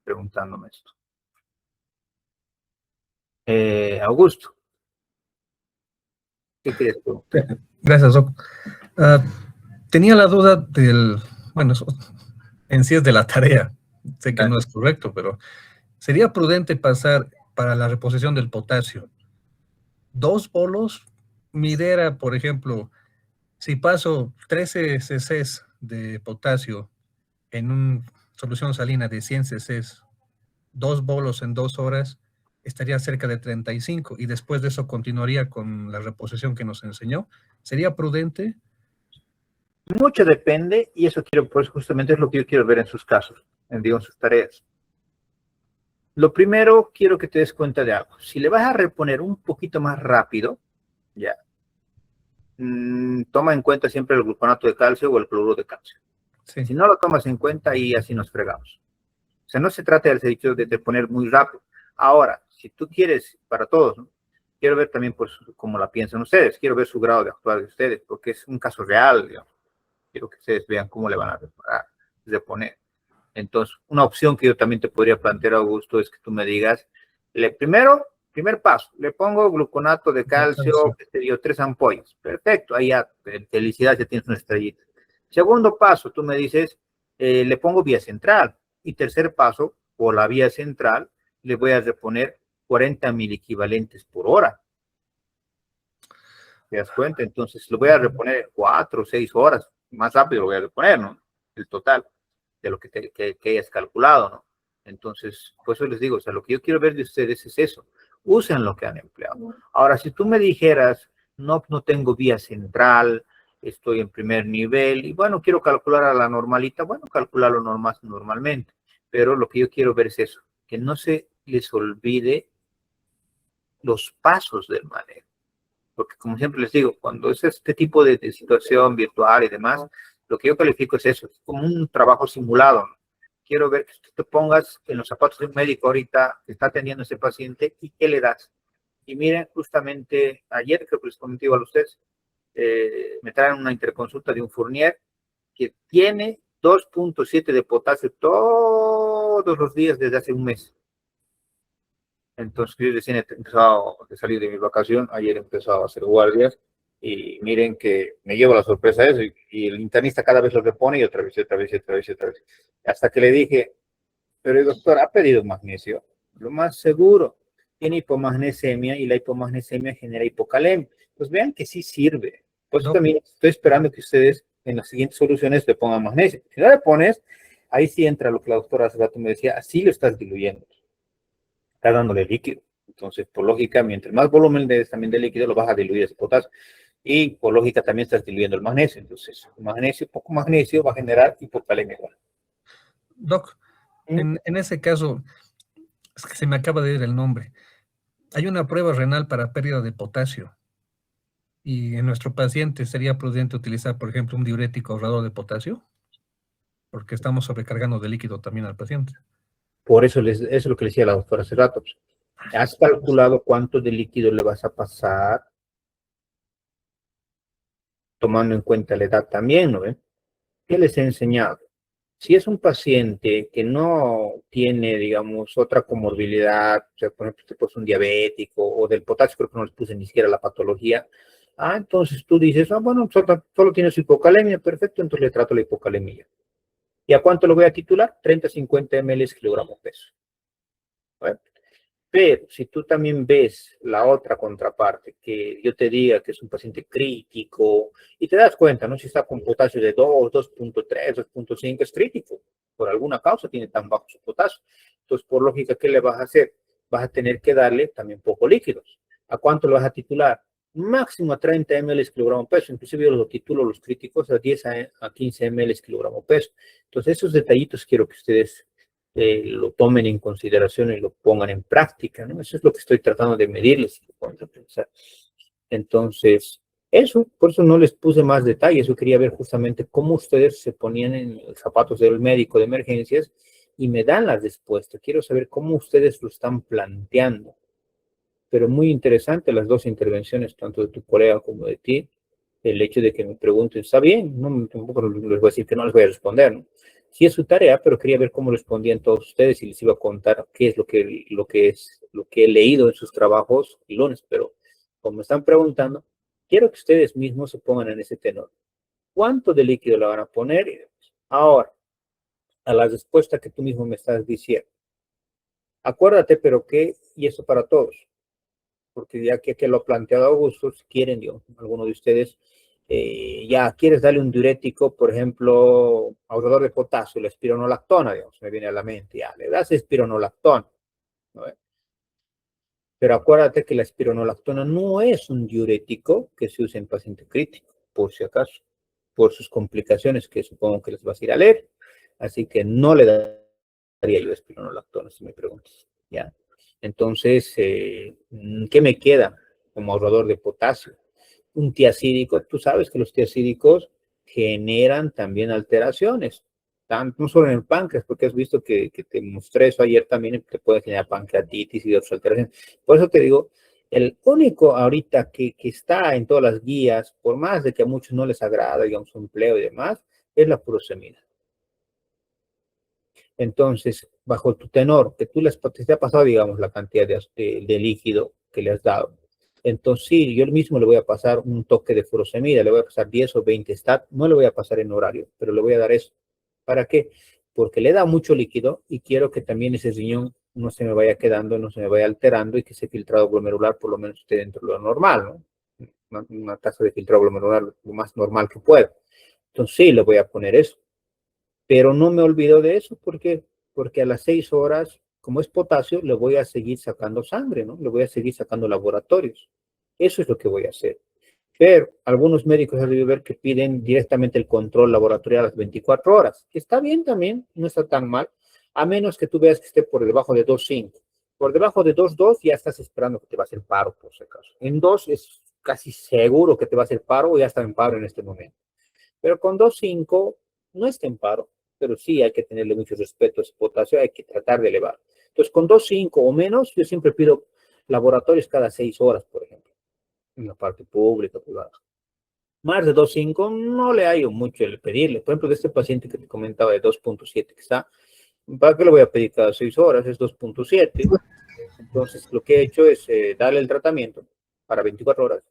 preguntándome esto. Augusto, ¿qué crees tú? Gracias, Doc. Ah, tenía la duda bueno, en sí es de la tarea. Sé que no es correcto, pero sería prudente pasar para la reposición del potasio 2 bolos. Mi idea era, por ejemplo, si paso 13 cc de potasio en una solución salina de 100 cc, 2 bolos en 2 horas, estaría cerca de 35 y después de eso continuaría con la reposición que nos enseñó. ¿Sería prudente? Mucho depende, y eso quiero, pues justamente es lo que yo quiero ver en sus casos, digo, en sus tareas. Lo primero, quiero que te des cuenta de algo. Si le vas a reponer un poquito más rápido, ya, toma en cuenta siempre el gluconato de calcio o el cloruro de calcio. Sí. Si no lo tomas en cuenta, y así nos fregamos. O sea, no se trata del servicio de poner muy rápido. Ahora, si tú quieres, para todos, ¿no? Quiero ver también, pues, cómo la piensan ustedes. Quiero ver su grado de actuar de ustedes, porque es un caso real, digamos. Quiero que ustedes vean cómo le van a reponer. Entonces, una opción que yo también te podría plantear, Augusto, es que tú me digas, primer paso, le pongo gluconato de calcio, que te dio 3 ampollas. Perfecto, ahí ya, felicidad, ya tienes una estrellita. Segundo paso, tú me dices, le pongo vía central. Y tercer paso, por la vía central, le voy a reponer 40 equivalentes por hora. ¿Te das cuenta? Entonces, lo voy a reponer en 4 o 6 horas. Más rápido lo voy a reponer, ¿no? El total de lo que hayas calculado, ¿no? Entonces, por eso les digo, o sea, lo que yo quiero ver de ustedes es eso. Usen lo que han empleado. Ahora, si tú me dijeras, no tengo vía central, estoy en primer nivel, y bueno, quiero calcular a la normalita, bueno, calcularlo normalmente. Pero lo que yo quiero ver es eso, que no se les olvide los pasos del manejo. Porque como siempre les digo, cuando es este tipo de situación virtual y demás, lo que yo califico es eso, es como un trabajo simulado, ¿no? Quiero ver que tú te pongas en los zapatos de un médico ahorita que está atendiendo a ese paciente y qué le das. Y miren, justamente ayer creo que les comenté igual a ustedes, me traen una interconsulta de un Fournier que tiene 2.7 de potasio todos los días desde hace un mes. Entonces, yo recién he empezado a salir de mi vacación, ayer he empezado a hacer guardias, y miren que me llevo la sorpresa de eso, y el internista cada vez lo repone, y otra vez, y otra vez, y otra vez, y otra vez. Hasta que le dije, pero el doctor ha pedido magnesio, lo más seguro, tiene hipomagnesemia, y la hipomagnesemia genera hipocalemia. Pues vean que sí sirve. Por eso No, también estoy esperando que ustedes en las siguientes soluciones le pongan magnesio. Si no le pones, ahí sí entra lo que la doctora hace rato me decía, así lo estás diluyendo, está dándole líquido. Entonces, por lógica, mientras más volumen también de líquido, lo vas a diluir ese potasio. Y por lógica también estás diluyendo el magnesio. Entonces, poco magnesio va a generar hipocalemia. Doc, en ese caso, es que se me acaba de ir el nombre. Hay una prueba renal para pérdida de potasio. Y en nuestro paciente sería prudente utilizar, por ejemplo, un diurético ahorrador de potasio, porque estamos sobrecargando de líquido también al paciente. Por eso, eso es lo que le decía la doctora hace rato. ¿Has calculado cuánto de líquido le vas a pasar? Tomando en cuenta la edad también, ¿no? ¿Qué les he enseñado? Si es un paciente que no tiene, digamos, otra comorbilidad, o sea, por ejemplo, este pues un diabético o del potasio, creo que no les puse ni siquiera la patología, entonces tú dices, bueno, solo tiene su hipocalemia, perfecto, entonces le trato la hipocalemia. ¿Y a cuánto lo voy a titular? 30-50 ml kilogramo peso. ¿Vale? Pero si tú también ves la otra contraparte, que yo te diga que es un paciente crítico, y te das cuenta, ¿no? Si está con potasio de 2, 2.3, 2.5, es crítico. Por alguna causa tiene tan bajo su potasio. Entonces, por lógica, ¿qué le vas a hacer? Vas a tener que darle también poco líquidos. ¿A cuánto lo vas a titular? Máximo a 30 ml kilogramo peso. Inclusive yo los titulo los críticos a 10 a 15 ml kilogramo peso. Entonces, esos detallitos quiero que ustedes lo tomen en consideración y lo pongan en práctica, ¿no? Eso es lo que estoy tratando de medirles. Entonces, por eso no les puse más detalles. Yo quería ver justamente cómo ustedes se ponían en los zapatos del médico de emergencias y me dan la respuesta. Quiero saber cómo ustedes lo están planteando. Pero muy interesante las dos intervenciones, tanto de tu colega como de ti. El hecho de que me pregunten, está bien, no, tampoco les voy a decir que no les voy a responder, ¿no? Sí es su tarea, pero quería ver cómo respondían todos ustedes y les iba a contar qué es lo que he leído en sus trabajos el lunes, pero como me están preguntando, quiero que ustedes mismos se pongan en ese tenor. ¿Cuánto de líquido le van a poner? Ahora, a la respuesta que tú mismo me estás diciendo. Acuérdate, pero que, y eso para todos, porque ya que lo ha planteado Augusto, si quieren, yo, alguno de ustedes, ya quieres darle un diurético, por ejemplo, ahorrador de potasio, la espironolactona, digamos, me viene a la mente, ya, le das espironolactona, ¿no? Pero acuérdate que la espironolactona no es un diurético que se usa en paciente crítico, por si acaso, por sus complicaciones que supongo que les vas a ir a leer, así que no le daría yo espironolactona, si me preguntas, ¿ya? Entonces, ¿qué me queda como ahorrador de potasio? Un tiacídico, tú sabes que los tiacídicos generan también alteraciones, tanto, no solo en el páncreas, porque has visto que te mostré eso ayer también, te puede generar pancreatitis y otras alteraciones. Por eso te digo, el único ahorita que está en todas las guías, por más de que a muchos no les agrada, digamos, su empleo y demás, es la furosemida. Entonces, bajo tu tenor, que tú te ha pasado, digamos, la cantidad de líquido que le has dado. Entonces, sí, yo mismo le voy a pasar un toque de furosemida, le voy a pasar 10 o 20 stat, no le voy a pasar en horario, pero le voy a dar eso. ¿Para qué? Porque le da mucho líquido y quiero que también ese riñón no se me vaya quedando, no se me vaya alterando y que ese filtrado glomerular por lo menos esté dentro de lo normal, ¿no? Una tasa de filtrado glomerular lo más normal que pueda. Entonces, sí, le voy a poner eso. Pero no me olvido de eso, ¿por qué? Porque a las 6 horas, como es potasio, le voy a seguir sacando sangre, ¿no? Le voy a seguir sacando laboratorios. Eso es lo que voy a hacer. Pero algunos médicos has debido ver que piden directamente el control laboratorial a las 24 horas, que está bien también, no está tan mal, a menos que tú veas que esté por debajo de 2,5. Por debajo de 2,2 ya estás esperando que te va a hacer paro, por si acaso. En 2 es casi seguro que te va a hacer paro o ya está en paro en este momento. Pero con 2,5 no está en paro, pero sí hay que tenerle mucho respeto a ese potasio, hay que tratar de elevar. Entonces, con 2,5 o menos, yo siempre pido laboratorios cada 6 horas, por ejemplo, en la parte pública, privada. Más de 2,5 no le hallo mucho el pedirle. Por ejemplo, de este paciente que te comentaba de 2,7 que está, ¿para qué le voy a pedir cada 6 horas? Es 2,7. Entonces, lo que he hecho es darle el tratamiento para 24 horas.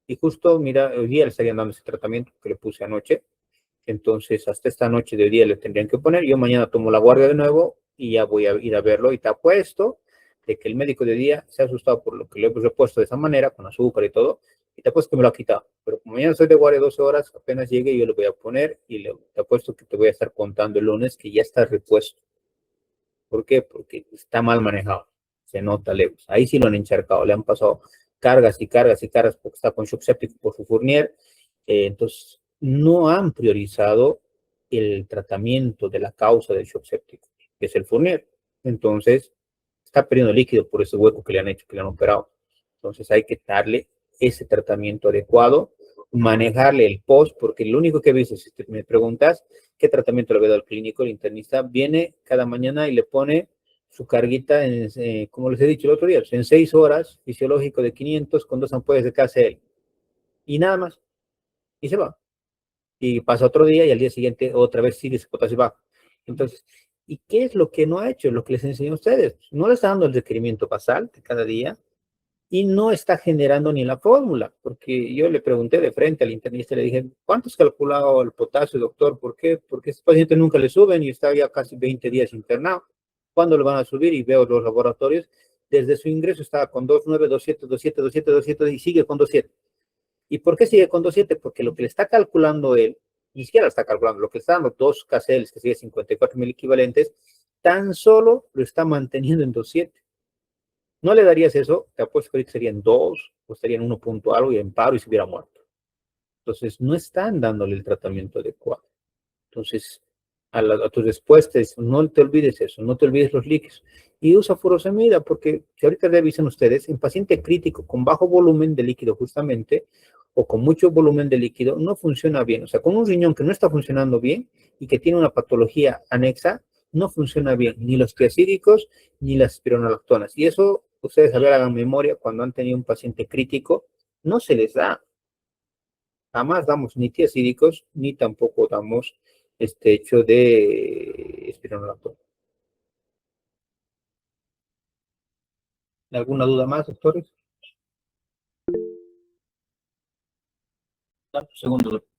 Y justo, mira, hoy día le estarían dando ese tratamiento que le puse anoche. Entonces, hasta esta noche de día le tendrían que poner. Yo mañana tomo la guardia de nuevo y ya voy a ir a verlo. Y te apuesto de que el médico de día se ha asustado por lo que le he repuesto de esa manera, con azúcar y todo. Y te apuesto que me lo ha quitado. Pero como mañana soy de guardia 12 horas, apenas llegue yo le voy a poner y te apuesto que te voy a estar contando el lunes que ya está repuesto. ¿Por qué? Porque está mal manejado. Se nota lejos. Ahí sí lo han encharcado. Le han pasado cargas y cargas y cargas porque está con shock séptico por su Fournier. Entonces, no han priorizado el tratamiento de la causa del shock séptico, que es el Fournier. Entonces, está perdiendo líquido por ese hueco que le han hecho, que le han operado. Entonces, hay que darle ese tratamiento adecuado, manejarle el post, porque lo único que he visto, si me preguntas qué tratamiento le voy a dar al clínico, el internista viene cada mañana y le pone su carguita, como les he dicho el otro día, en 6 horas, fisiológico de 500 con 2 ampollas de KCL. Y nada más. Y se va. Y pasa otro día y al día siguiente otra vez sigue ese potasio bajo. Entonces, ¿y qué es lo que no ha hecho? Lo que les enseñé a ustedes. No le está dando el requerimiento basal de cada día y no está generando ni la fórmula, porque yo le pregunté de frente al internista, le dije, ¿cuánto has calculado el potasio, doctor? ¿Por qué? Porque a este paciente nunca le suben y está ya casi 20 días internado. ¿Cuándo le van a subir? Y veo los laboratorios. Desde su ingreso estaba con 2,9, 2,7, 2,7, 2,7, 2,7 y sigue con 2,7. ¿Y por qué sigue con 2,7? Porque lo que le está calculando él, ni siquiera lo está calculando, lo que le está dando 2 KCLs, que sigue 54,000 equivalentes, tan solo lo está manteniendo en 2,7. ¿No le darías eso? Te apuesto que ahorita serían 2 o estarían 1 punto algo y en paro y se hubiera muerto. Entonces, no están dándole el tratamiento adecuado. Entonces, a tus respuestas, no te olvides eso, no te olvides los líquidos. Y usa furosemida, porque si ahorita revisan ustedes, en paciente crítico con bajo volumen de líquido justamente, o con mucho volumen de líquido, no funciona bien. O sea, con un riñón que no está funcionando bien y que tiene una patología anexa, no funciona bien ni los triacídicos ni las espironolactonas. Y eso ustedes a ver, hagan memoria, cuando han tenido un paciente crítico, no se les da. Jamás damos ni tiazídicos, ni tampoco damos este hecho de espironolactona. ¿Alguna duda más, doctores? Segundo, doctor.